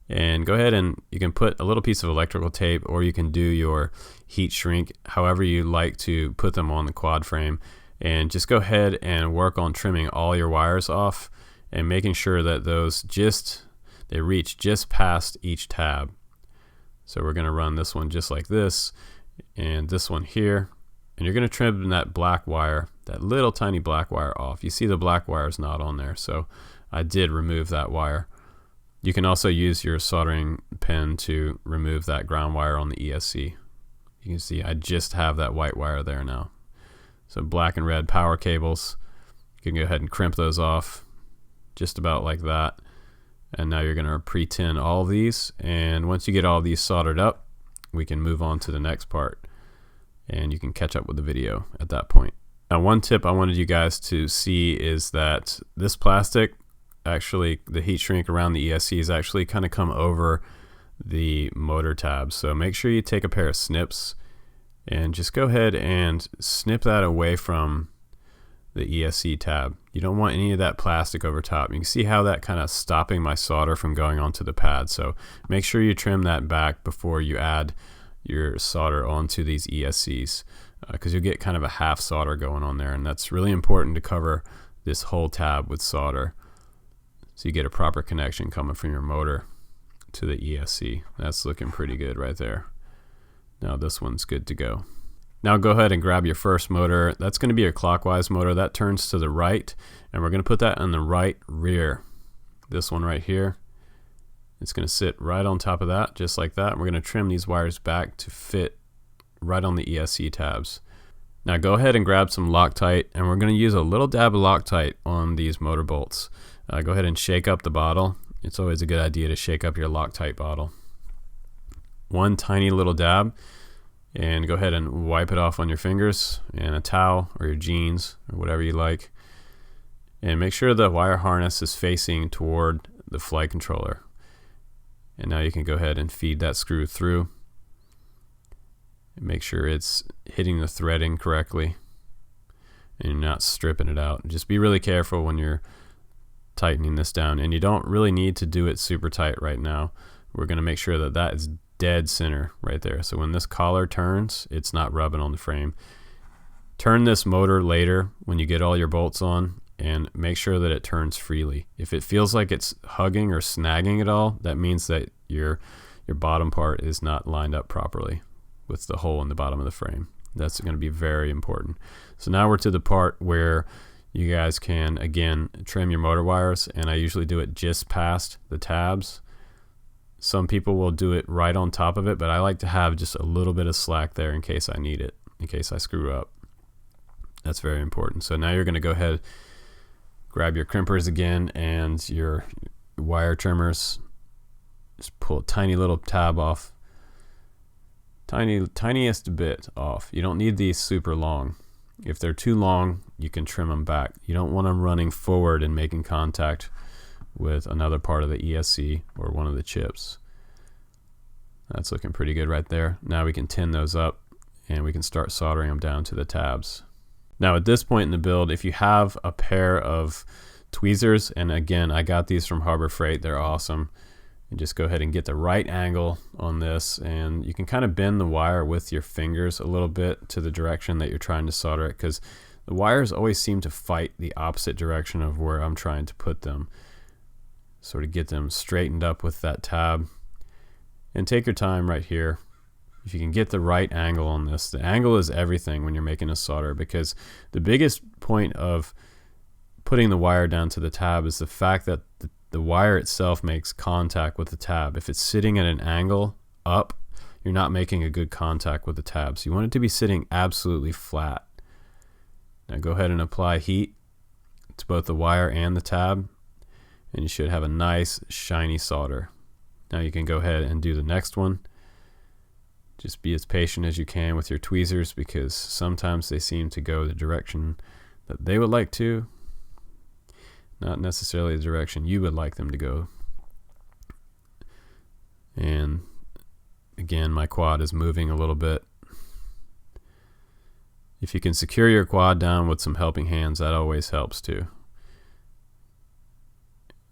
and go ahead and you can put a little piece of electrical tape, or you can do your heat shrink however you like to put them on the quad frame, and just go ahead and work on trimming all your wires off and making sure that those they reach just past each tab. So we're going to run this one just like this, and this one here, and you're going to trim that black wire, that little tiny black wire off. You see the black wire is not on there, so I did remove that wire. You can also use your soldering pen to remove that ground wire on the ESC. You can see I just have that white wire there now. So black and red power cables, you can go ahead and crimp those off just about like that. And now you're going to pre-tin all of these, and once you get all these soldered up, we can move on to the next part, and you can catch up with the video at that point. Now one tip I wanted you guys to see is that this plastic, actually the heat shrink around the ESCs actually kind of come over the motor tabs. So make sure you take a pair of snips and just go ahead and snip that away from the ESC tab. You don't want any of that plastic over top. You can see how that kind of stopping my solder from going onto the pad. So make sure you trim that back before you add your solder onto these ESCs, because you'll get kind of a half solder going on there, and that's really important to cover this whole tab with solder so you get a proper connection coming from your motor to the ESC. That's looking pretty good right there. Now this one's good to go. Now go ahead and grab your first motor. That's going to be a clockwise motor. That turns to the right, and we're going to put that on the right rear. This one right here. It's going to sit right on top of that, just like that. And we're going to trim these wires back to fit right on the ESC tabs. Now go ahead and grab some Loctite, and we're going to use a little dab of Loctite on these motor bolts. Go ahead and shake up the bottle. It's always a good idea to shake up your Loctite bottle. One tiny little dab, and go ahead and wipe it off on your fingers and a towel or your jeans or whatever you like. And make sure the wire harness is facing toward the flight controller. And now you can go ahead and feed that screw through and make sure it's hitting the threading correctly and you're not stripping it out. Just be really careful when you're tightening this down, and you don't really need to do it super tight right now. We're going to make sure that that is dead center right there, so when this collar turns, it's not rubbing on the frame. Turn this motor later when you get all your bolts on, and make sure that it turns freely. If it feels like it's hugging or snagging at all, that means that your bottom part is not lined up properly with the hole in the bottom of the frame. That's going to be very important. So now we're to the part where you guys can again trim your motor wires, and I usually do it just past the tabs. Some people will do it right on top of it, but I like to have just a little bit of slack there in case I need it, in case I screw up. That's very important. So now you're going to go ahead, grab your crimpers again and your wire trimmers. Just pull a tiny little tab off, tiniest bit off. You don't need these super long. If they're too long, you can trim them back. You don't want them running forward and making contact with another part of the ESC or one of the chips. That's looking pretty good right there. Now we can tin those up and we can start soldering them down to the tabs. Now at this point in the build, if you have a pair of tweezers, and again, I got these from Harbor Freight, they're awesome, and just go ahead and get the right angle on this, and you can kind of bend the wire with your fingers a little bit to the direction that you're trying to solder it, because the wires always seem to fight the opposite direction of where I'm trying to put them. Sort of get them straightened up with that tab, and take your time right here. If you can get the right angle on this, the angle is everything when you're making a solder, because the biggest point of putting the wire down to the tab is the fact that the wire itself makes contact with the tab. If it's sitting at an angle up, you're not making a good contact with the tab. So you want it to be sitting absolutely flat. Now go ahead and apply heat to both the wire and the tab, and you should have a nice shiny solder. Now you can go ahead and do the next one. Just be as patient as you can with your tweezers, because sometimes they seem to go the direction that they would like to, not necessarily the direction you would like them to go. And again, my quad is moving a little bit. If you can secure your quad down with some helping hands, that always helps too.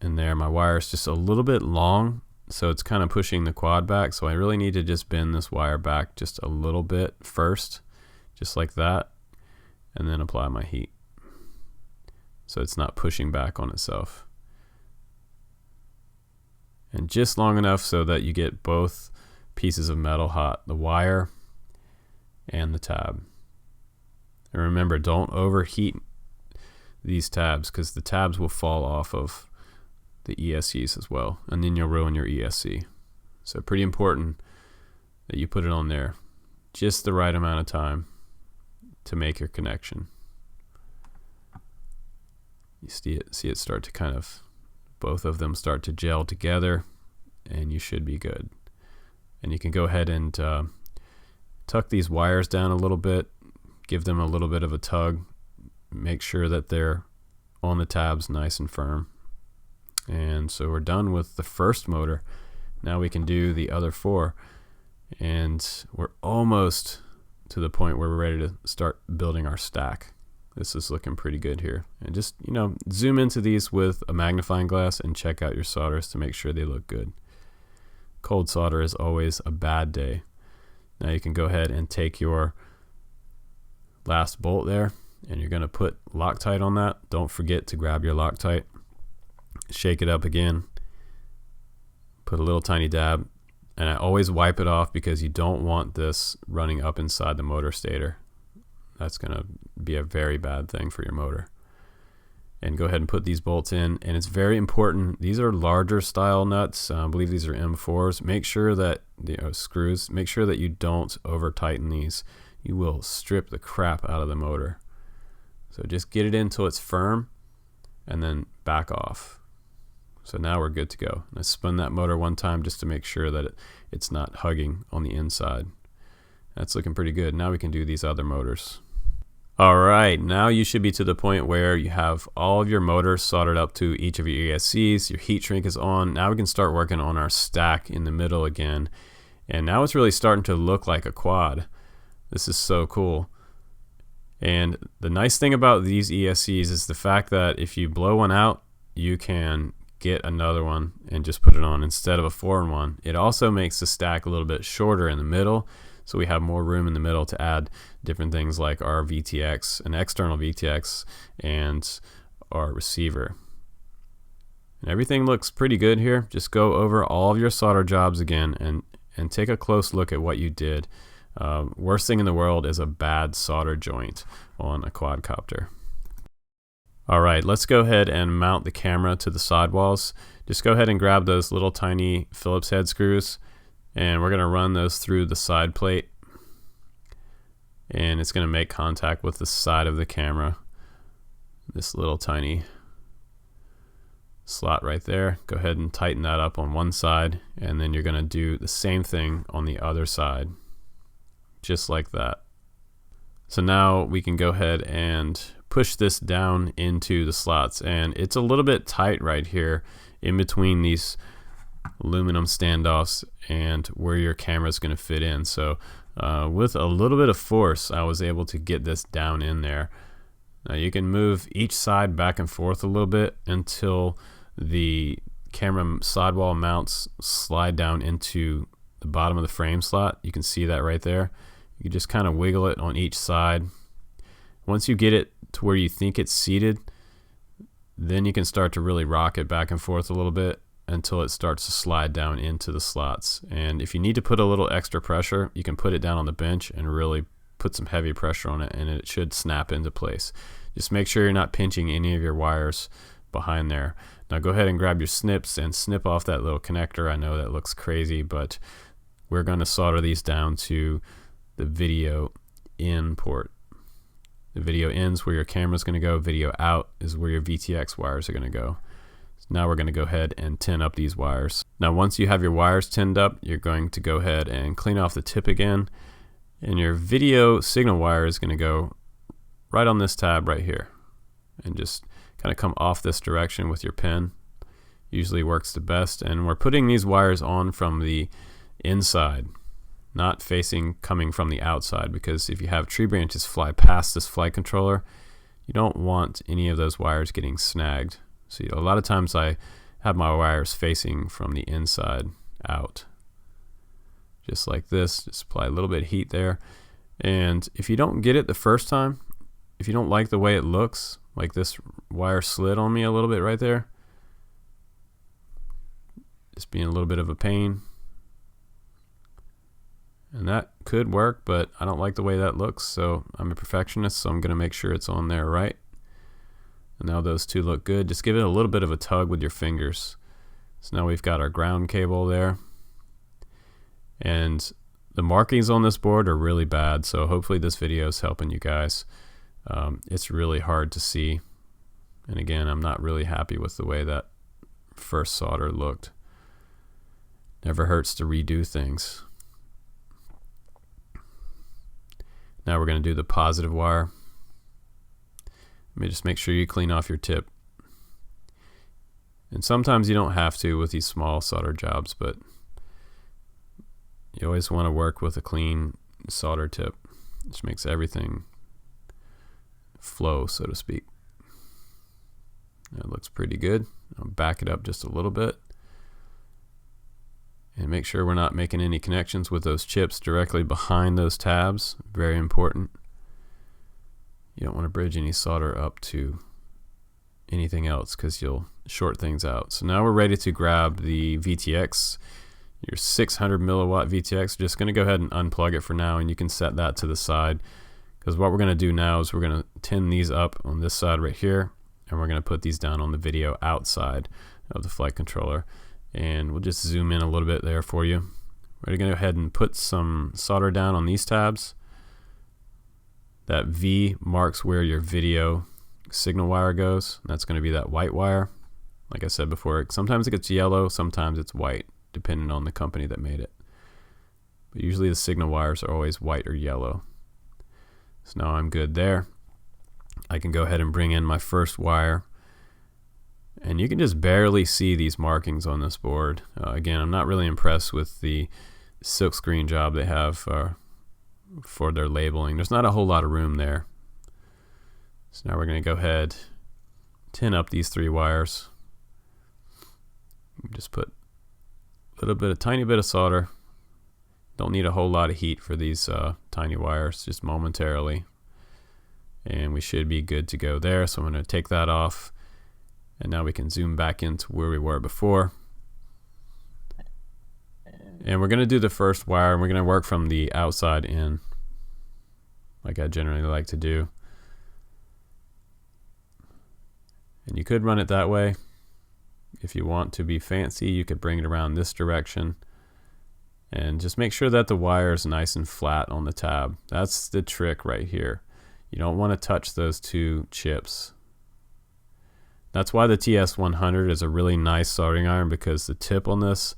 And there, my wire is just a little bit long, so it's kind of pushing the quad back, so I really need to just bend this wire back just a little bit first, just like that, and then apply my heat so it's not pushing back on itself. And just long enough so that you get both pieces of metal hot, the wire and the tab. And remember, don't overheat these tabs, because the tabs will fall off of the ESCs as well, and then you'll ruin your ESC. So pretty important that you put it on there just the right amount of time to make your connection. You see it start to kind of, both of them start to gel together, and you should be good. And you can go ahead and tuck these wires down a little bit, give them a little bit of a tug, make sure that they're on the tabs nice and firm. And so we're done with the first motor. Now we can do the other four, and we're almost to the point where we're ready to start building our stack. This is looking pretty good here. And just, you know, zoom into these with a magnifying glass and check out your solders to make sure they look good. Cold solder is always a bad day. Now you can go ahead and take your last bolt there, and you're going to put Loctite on that. Don't forget to grab your Loctite. Shake it up again, put a little tiny dab, and I always wipe it off, because you don't want this running up inside the motor stator. That's going to be a very bad thing for your motor. And go ahead and put these bolts in, and it's very important. These are larger style nuts. I believe these are M4s. Make sure that screws. Make sure that you don't over tighten these. You will strip the crap out of the motor. So just get it in until it's firm, and then back off. So now we're good to go. And I spun that motor one time just to make sure that it's not hugging on the inside. That's looking pretty good. Now we can do these other motors. All right, now you should be to the point where you have all of your motors soldered up to each of your ESCs. Your heat shrink is on. Now we can start working on our stack in the middle again. And now it's really starting to look like a quad. This is so cool. And the nice thing about these ESCs is the fact that if you blow one out, you can get another one and just put it on instead of a 4-in-1. It also makes the stack a little bit shorter in the middle, so we have more room in the middle to add different things like our VTX, an external VTX, and our receiver. And everything looks pretty good here. Just go over all of your solder jobs again and take a close look at what you did. Worst thing in the world is a bad solder joint on a quadcopter. Alright, let's go ahead and mount the camera to the sidewalls. Just go ahead and grab those little tiny Phillips head screws, and we're going to run those through the side plate, and it's going to make contact with the side of the camera. This little tiny slot right there. Go ahead and tighten that up on one side, and then you're going to do the same thing on the other side, just like that. So now we can go ahead and push this down into the slots, and it's a little bit tight right here in between these aluminum standoffs and where your camera is going to fit in. So with a little bit of force, I was able to get this down in there. Now you can move each side back and forth a little bit until the camera sidewall mounts slide down into the bottom of the frame slot. You can see that right there. You just kind of wiggle it on each side. Once you get it to where you think it's seated, then you can start to really rock it back and forth a little bit until it starts to slide down into the slots. And if you need to put a little extra pressure, you can put it down on the bench and really put some heavy pressure on it, and it should snap into place. Just make sure you're not pinching any of your wires behind there. Now go ahead and grab your snips and snip off that little connector. I know that looks crazy, but we're going to solder these down to the video in port. The video in is where your camera is going to go. Video out is where your VTX wires are going to go. So now we're going to go ahead and tin up these wires. Now once you have your wires tinned up, you're going to go ahead and clean off the tip again. And your video signal wire is going to go right on this tab right here. And just kind of come off this direction with your pen. Usually works the best. And we're putting these wires on from the inside, not coming from the outside, because if you have tree branches fly past this flight controller, you don't want any of those wires getting snagged. So a lot of times I have my wires facing from the inside out. Just like this, just apply a little bit of heat there. And if you don't get it the first time, if you don't like the way it looks, like this wire slid on me a little bit right there, just being a little bit of a pain. And that could work, but I don't like the way that looks, so I'm a perfectionist, so I'm going to make sure it's on there right. And now those two look good. Just give it a little bit of a tug with your fingers. So now we've got our ground cable there. And the markings on this board are really bad, so hopefully this video is helping you guys. It's really hard to see. And again, I'm not really happy with the way that first solder looked. Never hurts to redo things. Now we're going to do the positive wire. Let me just make sure you clean off your tip. And sometimes you don't have to with these small solder jobs, but you always want to work with a clean solder tip, which makes everything flow, so to speak. That looks pretty good. I'll back it up just a little bit. And make sure we're not making any connections with those chips directly behind those tabs. Very important. You don't want to bridge any solder up to anything else because you'll short things out. So now we're ready to grab the VTX, your 600 milliwatt VTX. Just going to go ahead and unplug it for now, and you can set that to the side, because what we're going to do now is we're going to tin these up on this side right here, and we're going to put these down on the video outside of the flight controller. And we'll just zoom in a little bit there for you. We're going to go ahead and put some solder down on these tabs. That V marks where your video signal wire goes. That's going to be that white wire. Like I said before, sometimes it gets yellow, sometimes it's white, depending on the company that made it. But usually the signal wires are always white or yellow. So now I'm good there. I can go ahead and bring in my first wire. And you can just barely see these markings on this board. Again, I'm not really impressed with the silkscreen job they have for their labeling. There's not a whole lot of room there. So now we're going to go ahead, tin up these three wires. Just put a tiny bit of solder. Don't need a whole lot of heat for these tiny wires, just momentarily. And we should be good to go there. So I'm going to take that off. And now we can zoom back into where we were before. And we're going to do the first wire, and we're going to work from the outside in, like I generally like to do. And you could run it that way. If you want to be fancy, you could bring it around this direction. And just make sure that the wire is nice and flat on the tab. That's the trick right here. You don't want to touch those two chips. That's why the TS100 is a really nice soldering iron, because the tip on this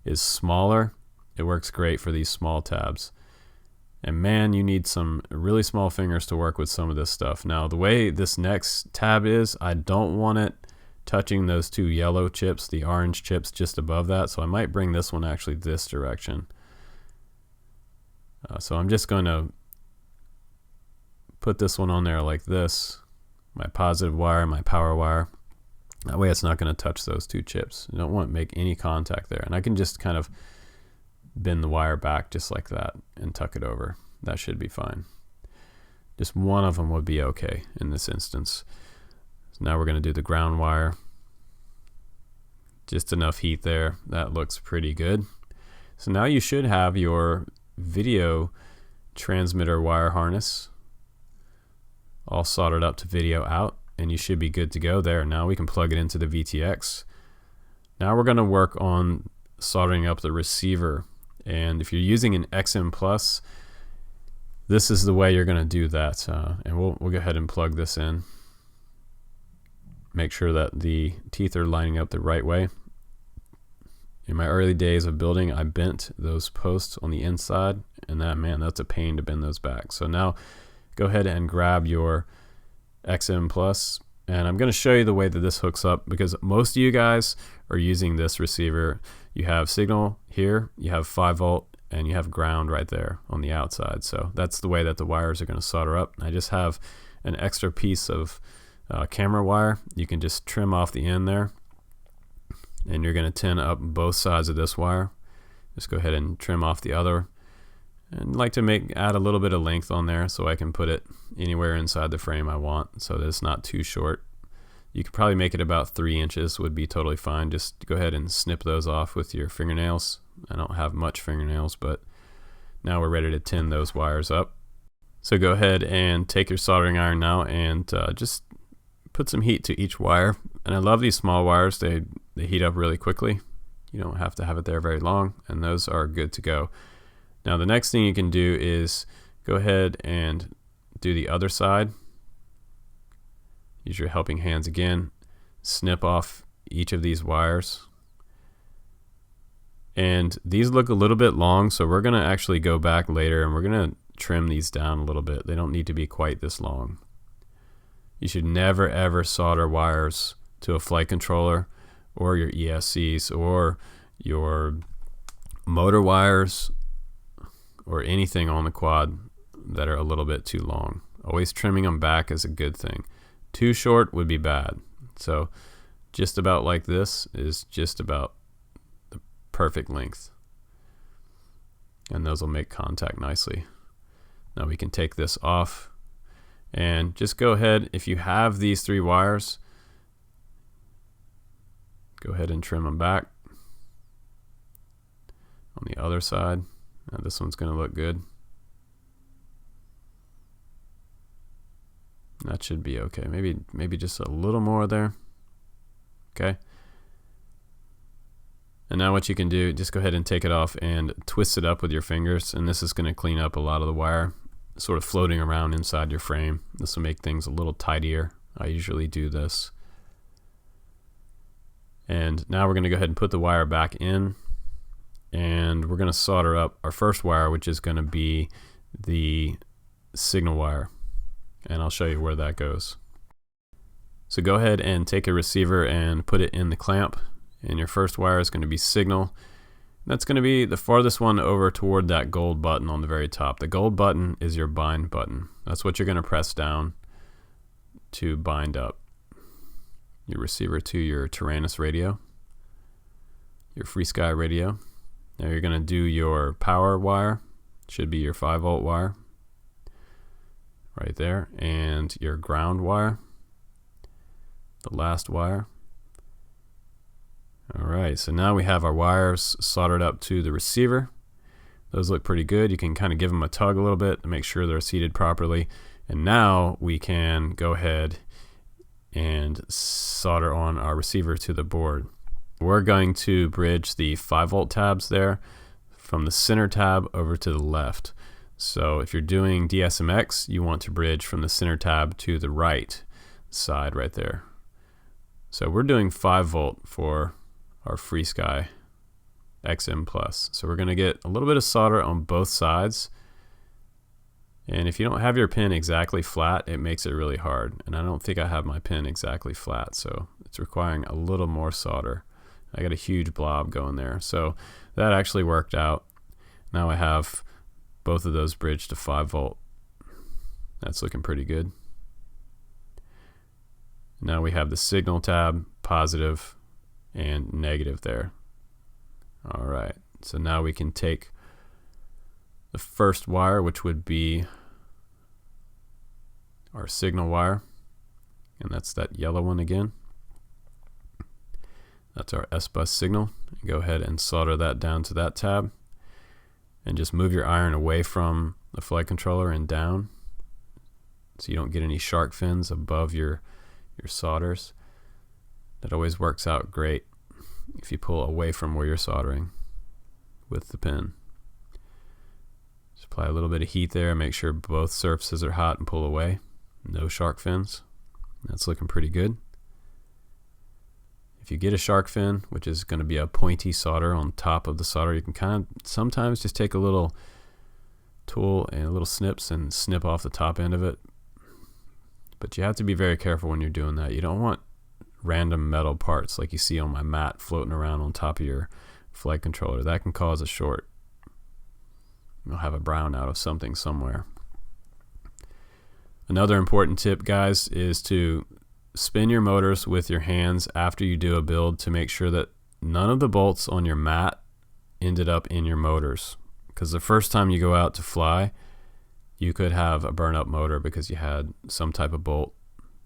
is smaller. It works great for these small tabs. And man, you need some really small fingers to work with some of this stuff. Now, the way this next tab is, I don't want it touching those two yellow chips, the orange chips just above that. So I might bring this one actually this direction. So I'm just going to put this one on there like this. my positive wire, my power wire. That way it's not going to touch those two chips. You don't want to make any contact there. And I can just kind of bend the wire back just like that and tuck it over. That should be fine. Just one of them would be okay in this instance. So now we're going to do the ground wire. Just enough heat there. That looks pretty good. So now you should have your video transmitter wire harness all soldered up to video out, and you should be good to go there. Now we can plug it into the VTX. Now we're going to work on soldering up the receiver, and if you're using an XM Plus, this is the way you're going to do that. And we'll go ahead and plug this in. Make sure that the teeth are lining up the right way. In my early days of building, I bent those posts on the inside, and that's a pain to bend those back. So now go ahead and grab your XM Plus, and I'm going to show you the way that this hooks up, because most of you guys are using this receiver. You have signal here, you have 5 volt, and you have ground right there on the outside. So that's the way that the wires are going to solder up. I just have an extra piece of camera wire. You can just trim off the end there, and you're going to tin up both sides of this wire. Just go ahead and trim off the other, and like to add a little bit of length on there so I can put it anywhere inside the frame I want, so that it's not too short. You could probably make it about 3 inches would be totally fine. Just go ahead and snip those off with your fingernails. I don't have much fingernails, but now we're ready to tin those wires up. So go ahead and take your soldering iron now and just put some heat to each wire. And I love these small wires. They heat up really quickly. You don't have to have it there very long, and those are good to go. Now the next thing you can do is go ahead and do the other side. Use your helping hands again. Snip off each of these wires. And these look a little bit long, so we're going to actually go back later and we're going to trim these down a little bit. They don't need to be quite this long. You should never ever solder wires to a flight controller or your ESCs or your motor wires or anything on the quad that are a little bit too long. Always trimming them back is a good thing. Too short would be bad. So just about like this is just about the perfect length, and those will make contact nicely. Now we can take this off and just go ahead, if you have these 3 wires, go ahead and trim them back. On the other side, now this one's going to look good. That should be okay. Maybe just a little more there. Okay. And now what you can do, just go ahead and take it off and twist it up with your fingers, and this is going to clean up a lot of the wire sort of floating around inside your frame. This will make things a little tidier. I usually do this. And now we're going to go ahead and put the wire back in, and we're going to solder up our first wire, which is going to be the signal wire. And I'll show you where that goes. So go ahead and take a receiver and put it in the clamp, and your first wire is going to be signal. That's going to be the farthest one over toward that gold button on the very top. The gold button is your bind button. That's what you're going to press down to bind up your receiver to your Taranis radio, your Frsky radio. Now you're going to do your power wire. Should be your 5 volt wire right there, and your ground wire, the last wire. Alright, so now we have our wires soldered up to the receiver. Those look pretty good. You can kind of give them a tug a little bit to make sure they're seated properly. And now we can go ahead and solder on our receiver to the board. We're going to bridge the 5 volt tabs there from the center tab over to the left. So if you're doing DSMX, you want to bridge from the center tab to the right side right there. So we're doing 5 volt for our Frsky XM Plus. So we're going to get a little bit of solder on both sides. And if you don't have your pin exactly flat, it makes it really hard. And I don't think I have my pin exactly flat, so it's requiring a little more solder. I got a huge blob going there. So that actually worked out. Now I have both of those bridged to 5 volt. That's looking pretty good. Now we have the signal tab, positive and negative there. All right, so now we can take the first wire, which would be our signal wire, and that's that yellow one again. That's our S-bus signal. Go ahead and solder that down to that tab, and just move your iron away from the flight controller and down so you don't get any shark fins above your solders. That always works out great if you pull away from where you're soldering with the pin. Just apply a little bit of heat there, make sure both surfaces are hot and pull away. No shark fins. That's looking pretty good. If you get a shark fin, which is going to be a pointy solder on top of the solder, you can kind of sometimes just take a little tool and a little snips and snip off the top end of it. But you have to be very careful when you're doing that. You don't want random metal parts like you see on my mat floating around on top of your flight controller. That can cause a short. You'll have a brownout of something somewhere. Another important tip, guys, is to spin your motors with your hands after you do a build to make sure that none of the bolts on your mat ended up in your motors. Because the first time you go out to fly, you could have a burn up motor because you had some type of bolt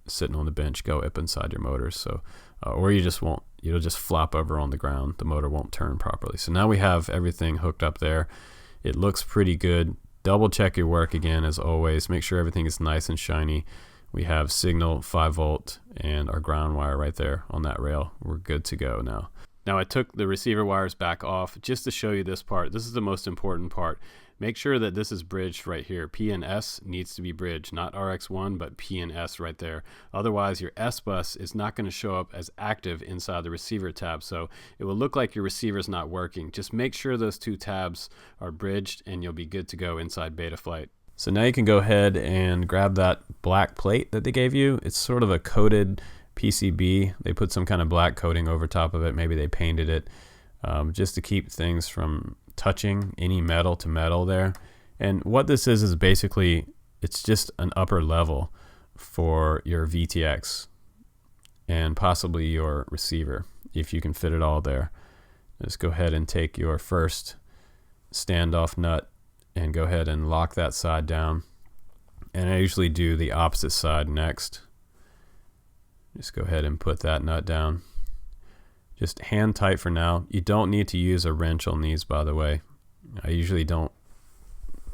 sitting on the bench go up inside your motors. So, or you just won't, it'll just flop over on the ground. The motor won't turn properly. So now we have everything hooked up there. It looks pretty good. Double check your work again, as always. Make sure everything is nice and shiny. We have signal, 5 volt, and our ground wire right there on that rail. We're good to go now. Now I took the receiver wires back off just to show you this part. This is the most important part. Make sure that this is bridged right here. P and S needs to be bridged, not RX1, but P and S right there. Otherwise, your S-bus is not going to show up as active inside the receiver tab, so it will look like your receiver is not working. Just make sure those two tabs are bridged, and you'll be good to go inside Betaflight. So now you can go ahead and grab that black plate that they gave you. It's sort of a coated PCB. They put some kind of black coating over top of it. Maybe they painted it just to keep things from touching any metal to metal there. And what this is basically, it's just an upper level for your VTX and possibly your receiver, if you can fit it all there. Just go ahead and take your first standoff nut and go ahead and lock that side down. And I usually do the opposite side next. Just go ahead and put that nut down. Just hand tight for now. You don't need to use a wrench on these, by the way. I usually don't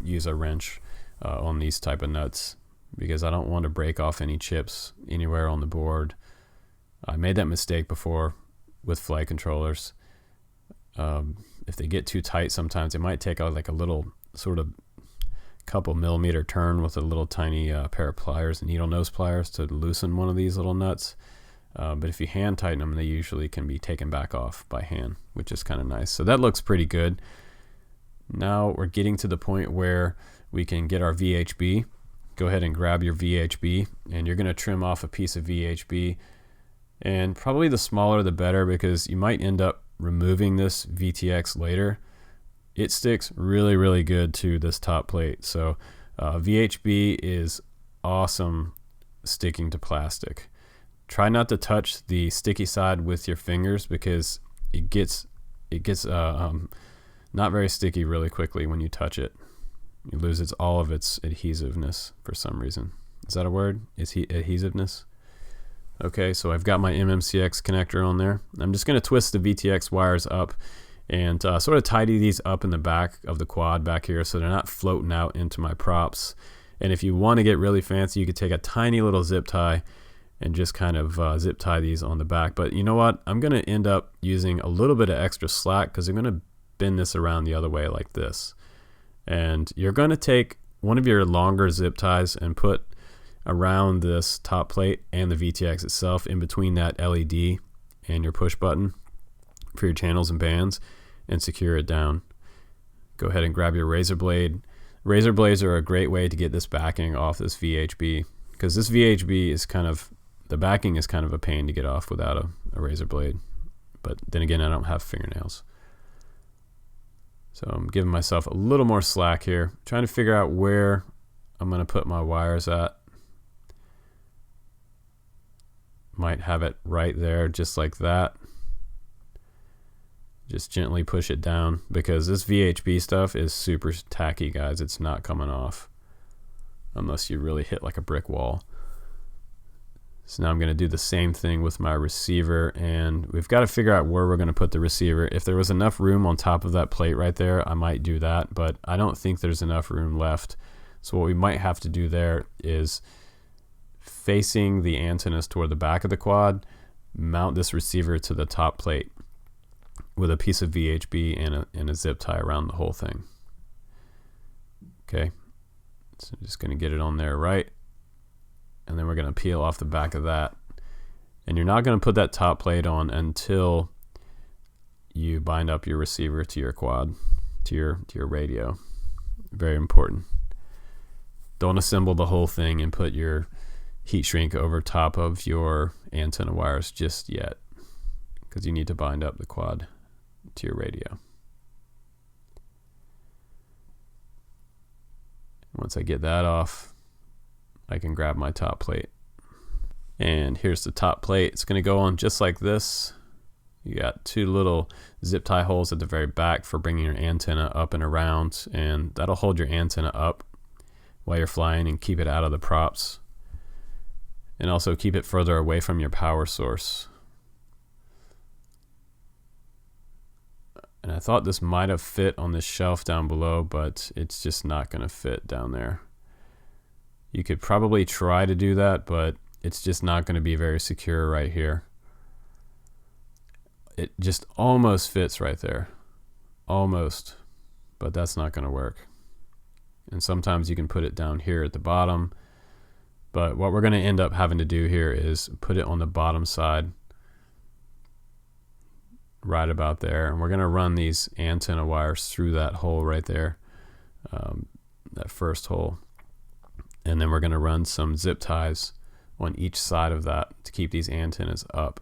use a wrench on these type of nuts because I don't want to break off any chips anywhere on the board. I made that mistake before with flight controllers. If they get too tight, sometimes it might take out like a little sort of couple millimeter turn with a little tiny pair of pliers, needle nose pliers, to loosen one of these little nuts. But if you hand tighten them, they usually can be taken back off by hand, which is kind of nice. So that looks pretty good. Now we're getting to the point where we can get our VHB. Go ahead and grab your VHB, and you're going to trim off a piece of VHB. And probably the smaller the better, because you might end up removing this VTX later. It sticks really, really good to this top plate. So VHB is awesome sticking to plastic. Try not to touch the sticky side with your fingers because it gets not very sticky really quickly when you touch it. It loses all of its adhesiveness for some reason. Is that a word? Is adhesiveness? Okay, so I've got my MMCX connector on there. I'm just going to twist the VTX wires up and sort of tidy these up in the back of the quad back here so they're not floating out into my props. And if you want to get really fancy, you could take a tiny little zip tie and just kind of zip tie these on the back. But you know what? I'm going to end up using a little bit of extra slack because I'm going to bend this around the other way like this. And you're going to take one of your longer zip ties and put around this top plate and the VTX itself, in between that LED and your push button for your channels and bands, and secure it down. Go ahead and grab your razor blade. Razor blades are a great way to get this backing off this VHB, because this VHB is kind of, the backing is kind of a pain to get off without a razor blade. But then again, I don't have fingernails. So I'm giving myself a little more slack here, trying to figure out where I'm going to put my wires at. might have it right there, just like that. Just gently push it down, because this VHB stuff is super tacky, guys. It's not coming off unless you really hit like a brick wall. So now I'm going to do the same thing with my receiver, and we've got to figure out where we're going to put the receiver. If there was enough room on top of that plate right there, I might do that, but I don't think there's enough room left. So what we might have to do there is, facing the antennas toward the back of the quad, mount this receiver to the top plate with a piece of VHB and a zip tie around the whole thing. Okay, so I'm just going to get it on there right. And then we're going to peel off the back of that. And you're not going to put that top plate on until you bind up your receiver to your quad, to your radio. Very important. Don't assemble the whole thing and put your heat shrink over top of your antenna wires just yet, because you need to bind up the quad to your radio. Once I get that off, I can grab my top plate. And here's the top plate. It's going to go on just like this. You got two little zip tie holes at the very back for bringing your antenna up and around, and that'll hold your antenna up while you're flying and keep it out of the props, and also keep it further away from your power source. And I thought this might have fit on this shelf down below, but it's just not going to fit down there. You could probably try to do that, but it's just not going to be very secure right here. It just almost fits right there. Almost. But that's not going to work. And sometimes you can put it down here at the bottom. But what we're going to end up having to do here is put it on the bottom side, right about there. And we're going to run these antenna wires through that hole right there, that first hole. And then we're going to run some zip ties on each side of that to keep these antennas up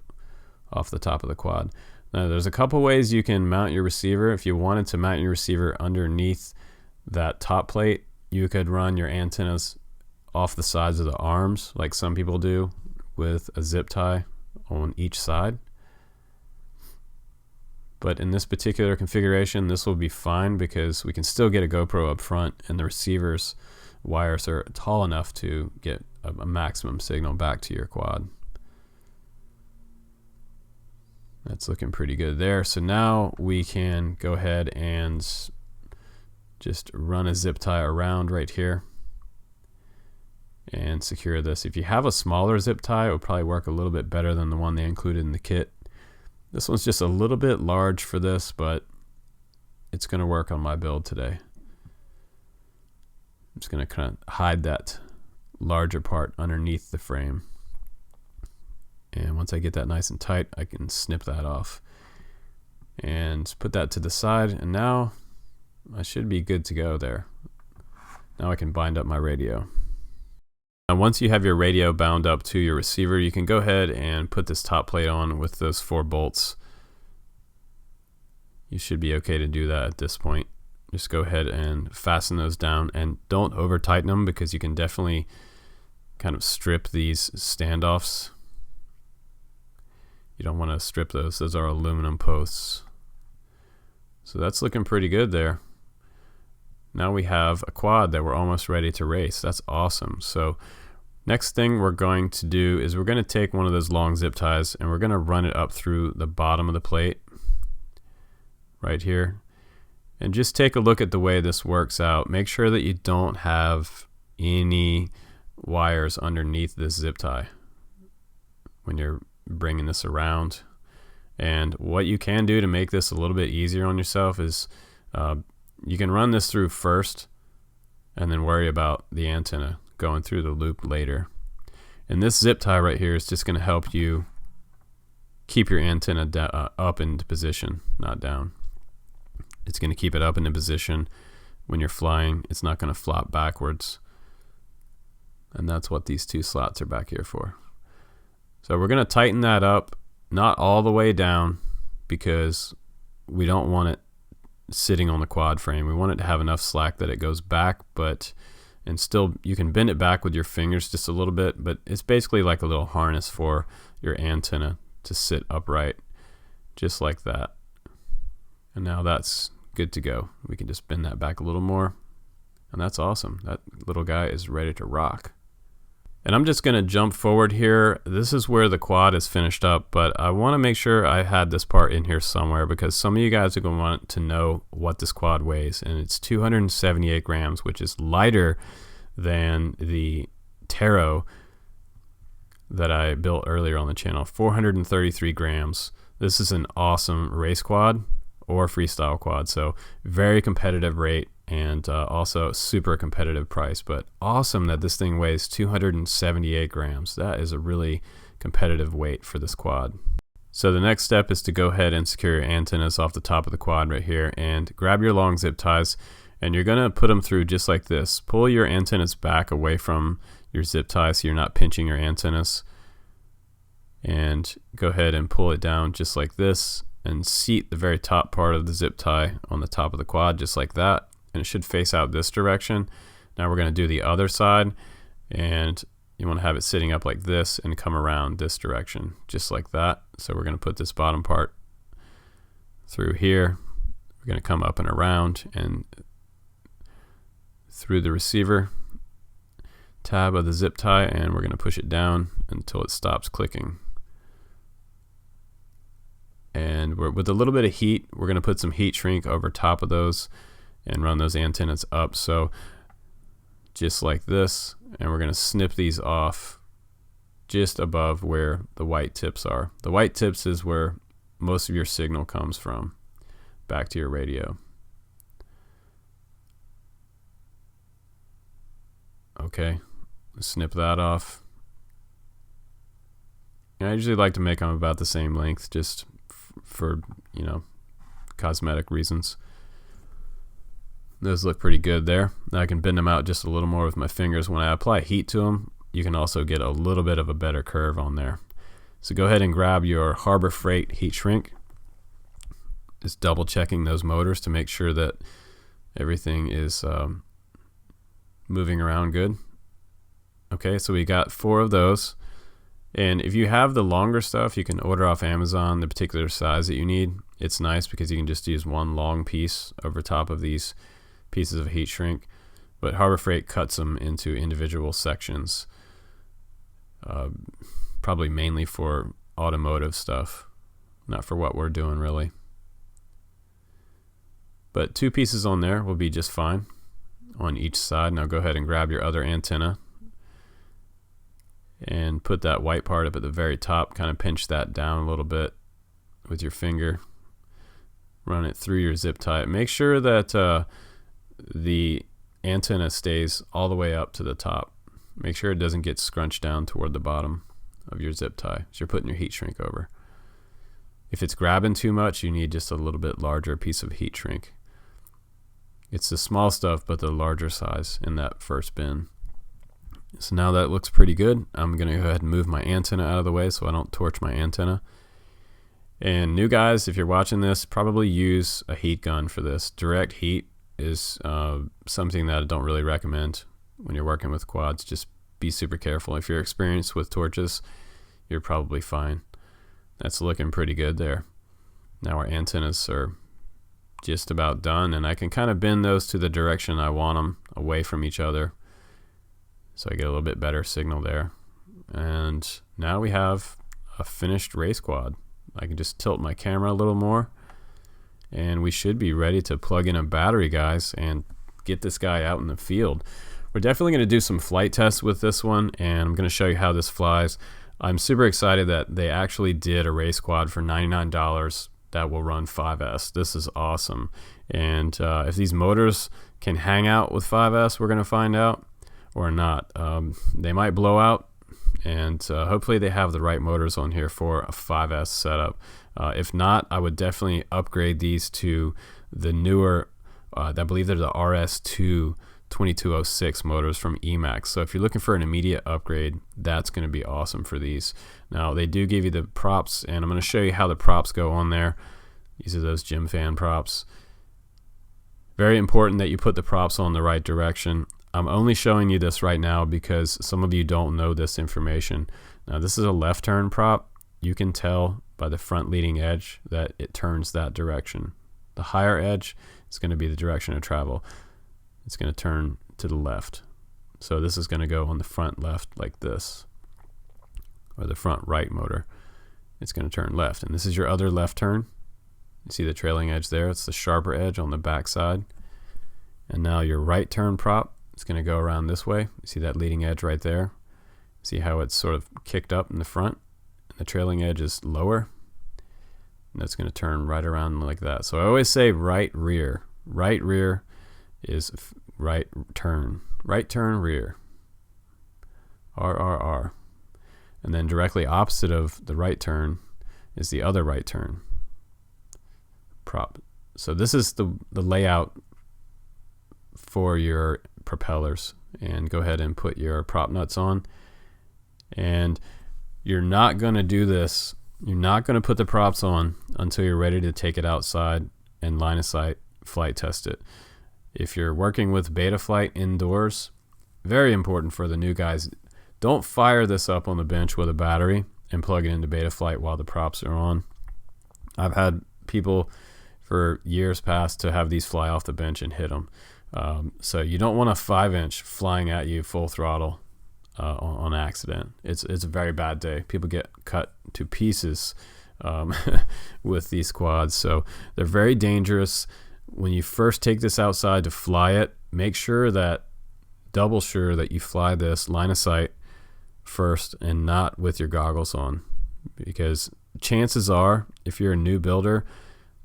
off the top of the quad. Now, there's a couple ways you can mount your receiver. If you wanted to mount your receiver underneath that top plate, you could run your antennas off the sides of the arms, like some people do, with a zip tie on each side. But in this particular configuration, this will be fine, because we can still get a GoPro up front, and the receiver's wires are tall enough to get a maximum signal back to your quad. That's looking pretty good there. So now we can go ahead and just run a zip tie around right here and secure this. If you have a smaller zip tie, it will probably work a little bit better than the one they included in the kit. This one's just a little bit large for this, but it's going to work on my build today. I'm just going to kind of hide that larger part underneath the frame. And once I get that nice and tight, I can snip that off and put that to the side. And now I should be good to go there. Now I can bind up my radio. Now, once you have your radio bound up to your receiver, you can go ahead and put this top plate on with those 4 bolts. You should be okay to do that at this point. Just go ahead and fasten those down, and don't over tighten them, because you can definitely kind of strip these standoffs. You don't want to strip those. Those are aluminum posts. So that's looking pretty good there. Now we have a quad that we're almost ready to race. That's awesome. So next thing we're going to do is we're going to take one of those long zip ties, and we're going to run it up through the bottom of the plate right here. And just take a look at the way this works out. Make sure that you don't have any wires underneath this zip tie when you're bringing this around. And what you can do to make this a little bit easier on yourself is you can run this through first and then worry about the antenna going through the loop later. And this zip tie right here is just going to help you keep your antenna up into position, not down. It's going to keep it up into position when you're flying. It's not going to flop backwards. And that's what these 2 slots are back here for. So we're going to tighten that up, not all the way down, because we don't want it sitting on the quad frame. We want it to have enough slack that it goes back, but and still you can bend it back with your fingers just a little bit, but it's basically like a little harness for your antenna to sit upright, just like that. And now that's good to go. We can just bend that back a little more, and that's awesome. That little guy is ready to rock. And I'm just gonna jump forward here. This is where the quad is finished up, but I wanna make sure I had this part in here somewhere, because some of you guys are gonna want to know what this quad weighs, and it's 278 grams, which is lighter than the Taro that I built earlier on the channel, 433 grams. This is an awesome race quad or freestyle quad, so very competitive rate, and also super competitive price, but awesome that this thing weighs 278 grams. That is a really competitive weight for this quad. So the next step is to go ahead and secure your antennas off the top of the quad right here, and grab your long zip ties, and you're gonna put them through just like this. Pull your antennas back away from your zip tie so you're not pinching your antennas, and go ahead and pull it down just like this, and seat the very top part of the zip tie on the top of the quad just like that, and it should face out this direction. Now we're going to do the other side, and you want to have it sitting up like this and come around this direction just like that. So we're going to put this bottom part through here. We're going to come up and around and through the receiver tab of the zip tie, and we're going to push it down until it stops clicking. And with a little bit of heat, we're going to put some heat shrink over top of those and run those antennas up, so just like this. And we're going to snip these off just above where the white tips are. The white tips is where most of your signal comes from back to your radio. Okay, snip that off. And I usually like to make them about the same length, just for, you know, cosmetic reasons. Those look pretty good there. Now I can bend them out just a little more with my fingers. When I apply heat to them, you can also get a little bit of a better curve on there. So go ahead and grab your Harbor Freight heat shrink. Just double checking those motors to make sure that everything is moving around good. Okay, so we got 4 of those. And if you have the longer stuff, you can order off Amazon the particular size that you need. It's nice because you can just use one long piece over top of these pieces of heat shrink, but Harbor Freight cuts them into individual sections, probably mainly for automotive stuff, not for what we're doing really. But 2 pieces on there will be just fine on each side. Now go ahead and grab your other antenna and put that white part up at the very top, kind of pinch that down a little bit with your finger, run it through your zip tie. Make sure that the antenna stays all the way up to the top. Make sure it doesn't get scrunched down toward the bottom of your zip tie as you're putting your heat shrink over. If it's grabbing too much, you need just a little bit larger piece of heat shrink. It's the small stuff, but the larger size in that first bin. So now that looks pretty good. I'm going to go ahead and move my antenna out of the way so I don't torch my antenna. And new guys, if you're watching this, probably use a heat gun for this. Direct heat is something that I don't really recommend when you're working with quads. Just be super careful. If you're experienced with torches, you're probably fine. That's looking pretty good there. Now our antennas are just about done, and I can kind of bend those to the direction I want them, away from each other, so I get a little bit better signal there. And now we have a finished race quad. I can just tilt my camera a little more, and we should be ready to plug in a battery, guys, and get this guy out in the field. We're definitely going to do some flight tests with this one, and I'm going to show you how this flies. I'm super excited that they actually did a race quad for $99 that will run 5S. This is awesome. And if these motors can hang out with 5S, we're going to find out, or not. They might blow out, and hopefully they have the right motors on here for a 5S setup. If not, I would definitely upgrade these to the newer, I believe they're the RS2 2206 motors from EMAX. So if you're looking for an immediate upgrade, that's going to be awesome for these. Now they do give you the props, and I'm going to show you how the props go on there. These are those gym fan props. Very important that you put the props on the right direction. I'm only showing you this right now because some of you don't know this information. Now this is a left turn prop. You can tell by the front leading edge that it turns that direction. The higher edge is going to be the direction of travel. It's going to turn to the left. So this is going to go on the front left like this, or the front right motor. It's going to turn left. And this is your other left turn. You see the trailing edge there? It's the sharper edge on the back side. And now your right turn prop is going to go around this way. You see that leading edge right there? See how it's sort of kicked up in the front? And the trailing edge is lower. And that's going to turn right around like that. So I always say right rear. Right rear is right turn. Right turn rear. RRR. And then directly opposite of the right turn is the other right turn prop. So this is the layout for your propellers. And go ahead and put your prop nuts on. And you're not going to do this. You're not going to put the props on until you're ready to take it outside and line of sight flight test it. If you're working with beta flight indoors, very important for the new guys, don't fire this up on the bench with a battery and plug it into beta flight while the props are on. I've had people for years past to have these fly off the bench and hit them. So you don't want a 5-inch flying at you full throttle on accident. It's a very bad day. People get cut to pieces with these quads. So they're very dangerous. When you first take this outside to fly it, make sure that, double sure that you fly this line of sight first and not with your goggles on, because chances are, if you're a new builder,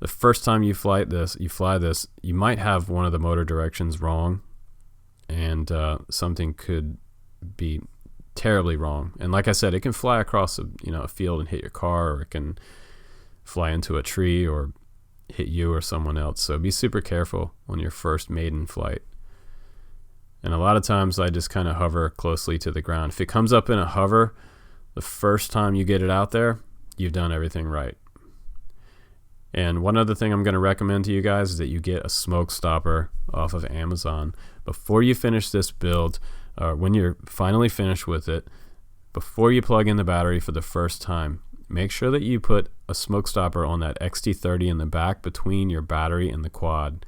the first time you fly this, you might have one of the motor directions wrong, and something could be terribly wrong. And like I said, it can fly across a field and hit your car, or it can fly into a tree or hit you or someone else. So be super careful on your first maiden flight. And a lot of times I just kind of hover closely to the ground. If it comes up in a hover, the first time you get it out there, you've done everything right. And one other thing I'm going to recommend to you guys is that you get a smoke stopper off of Amazon. Before you finish this build, when you're finally finished with it, before you plug in the battery for the first time, make sure that you put a smoke stopper on that XT30 in the back between your battery and the quad,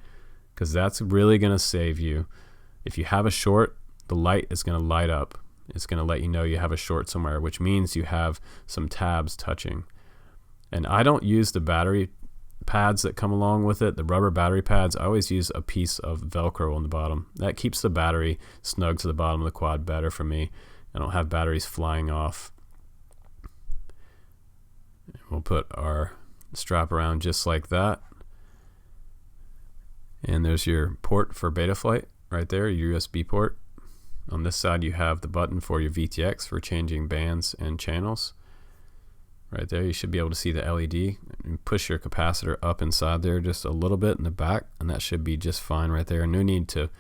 because that's really going to save you. If you have a short, the light is going to light up. It's going to let you know you have a short somewhere, which means you have some tabs touching. And I don't use the battery pads that come along with it, the rubber battery pads. I always use a piece of velcro on the bottom. That keeps the battery snug to the bottom of the quad better for me. I don't have batteries flying off. We'll put our strap around just like that. And there's your port for beta flight right there, your USB port. On this side you have the button for your VTX for changing bands and channels. Right there you should be able to see the LED. And push your capacitor up inside there just a little bit in the back, and that should be just fine right there. No need to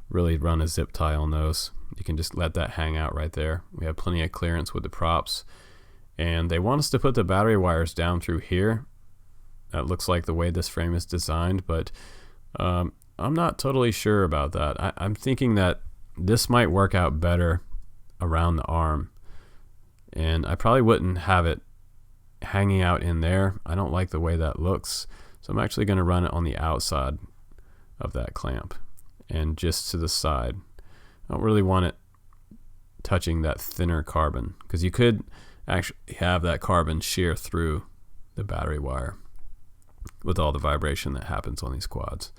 really run a zip tie on those. You can just let that hang out right there. We have plenty of clearance with the props. And they want us to put the battery wires down through here. That looks like the way this frame is designed, but I'm not totally sure about that. I'm thinking that this might work out better around the arm, and I probably wouldn't have it hanging out in there. I don't like the way that looks, so I'm actually going to run it on the outside of that clamp and just to the side. I don't really want it touching that thinner carbon, because you could actually have that carbon shear through the battery wire with all the vibration that happens on these quads.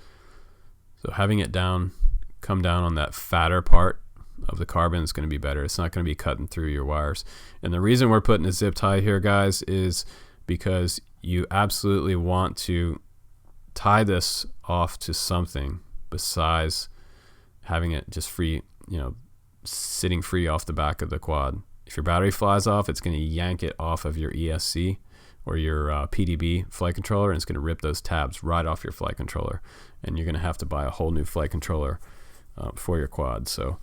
So having it come down on that fatter part of the carbon is going to be better. It's not going to be cutting through your wires. And the reason we're putting a zip tie here, guys, is because you absolutely want to tie this off to something besides having it just free, sitting free off the back of the quad. If your battery flies off, it's going to yank it off of your ESC or your PDB flight controller, and it's going to rip those tabs right off your flight controller. And you're going to have to buy a whole new flight controller for your quad. So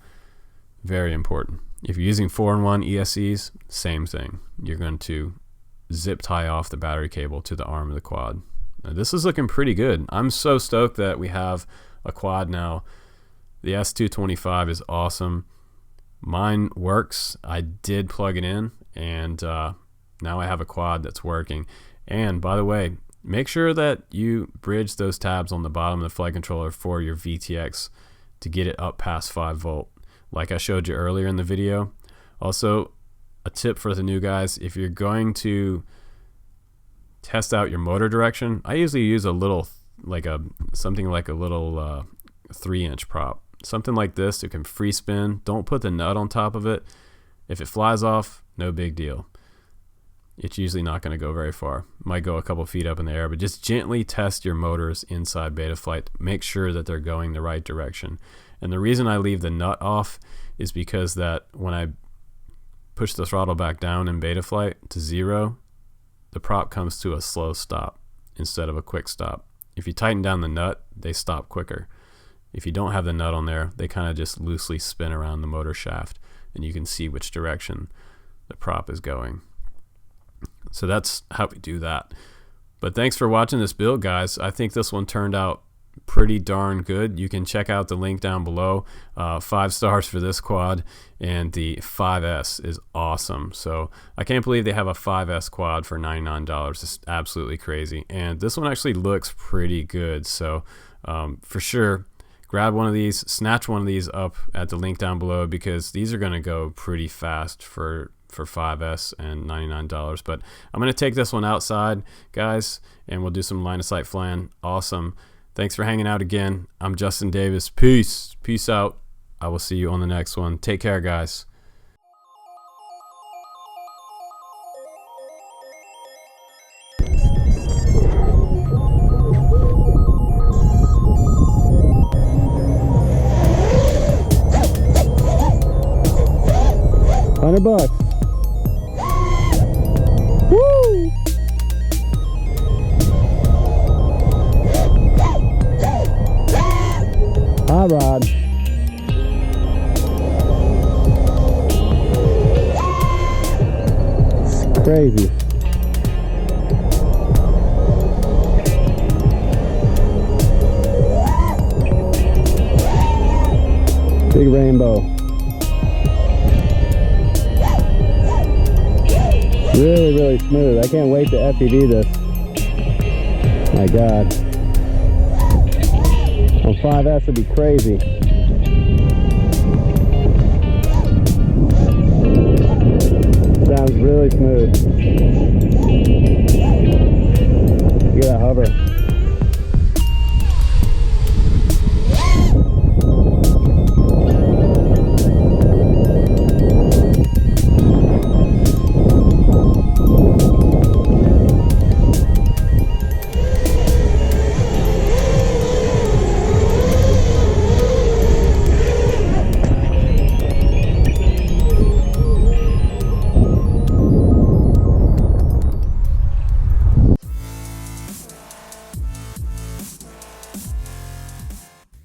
very important. If you're using 4-in-1 ESCs, same thing. You're going to zip tie off the battery cable to the arm of the quad. Now, this is looking pretty good. I'm so stoked that we have a quad now The S225 is awesome. Mine works. I did plug it in, and now I have a quad that's working. And by the way, make sure that you bridge those tabs on the bottom of the flight controller for your VTX to get it up past 5 volt, like I showed you earlier in the video. Also, a tip for the new guys, if you're going to test out your motor direction, I usually use a little, something like a little 3-inch prop. Something like this, it can free spin. Don't put the nut on top of it. If it flies off, no big deal. It's usually not going to go very far. Might go a couple feet up in the air, but just gently test your motors inside Betaflight. Make sure that they're going the right direction. And the reason I leave the nut off is because that when I push the throttle back down in Betaflight to 0, the prop comes to a slow stop instead of a quick stop. If you tighten down the nut, they stop quicker. If you don't have the nut on there, they kind of just loosely spin around the motor shaft, and you can see which direction the prop is going. So that's how we do that. But thanks for watching this build, guys. I think this one turned out pretty darn good. You can check out the link down below. 5 stars for this quad, and the 5S is awesome. So I can't believe they have a 5S quad for $99. It's absolutely crazy. And this one actually looks pretty good. So for sure, grab one of these, snatch one of these up at the link down below, because these are going to go pretty fast for 5S and $99. But I'm going to take this one outside, guys, and we'll do some line of sight flying. Awesome. Thanks for hanging out again. I'm Justin Davis. Peace. Peace out. I will see you on the next one. Take care, guys. $100. Woo! Hot rod. Crazy. Big rainbow. Really, really smooth. I can't wait to FPV this. My God. On 5S would be crazy. Sounds really smooth. Look at that hover.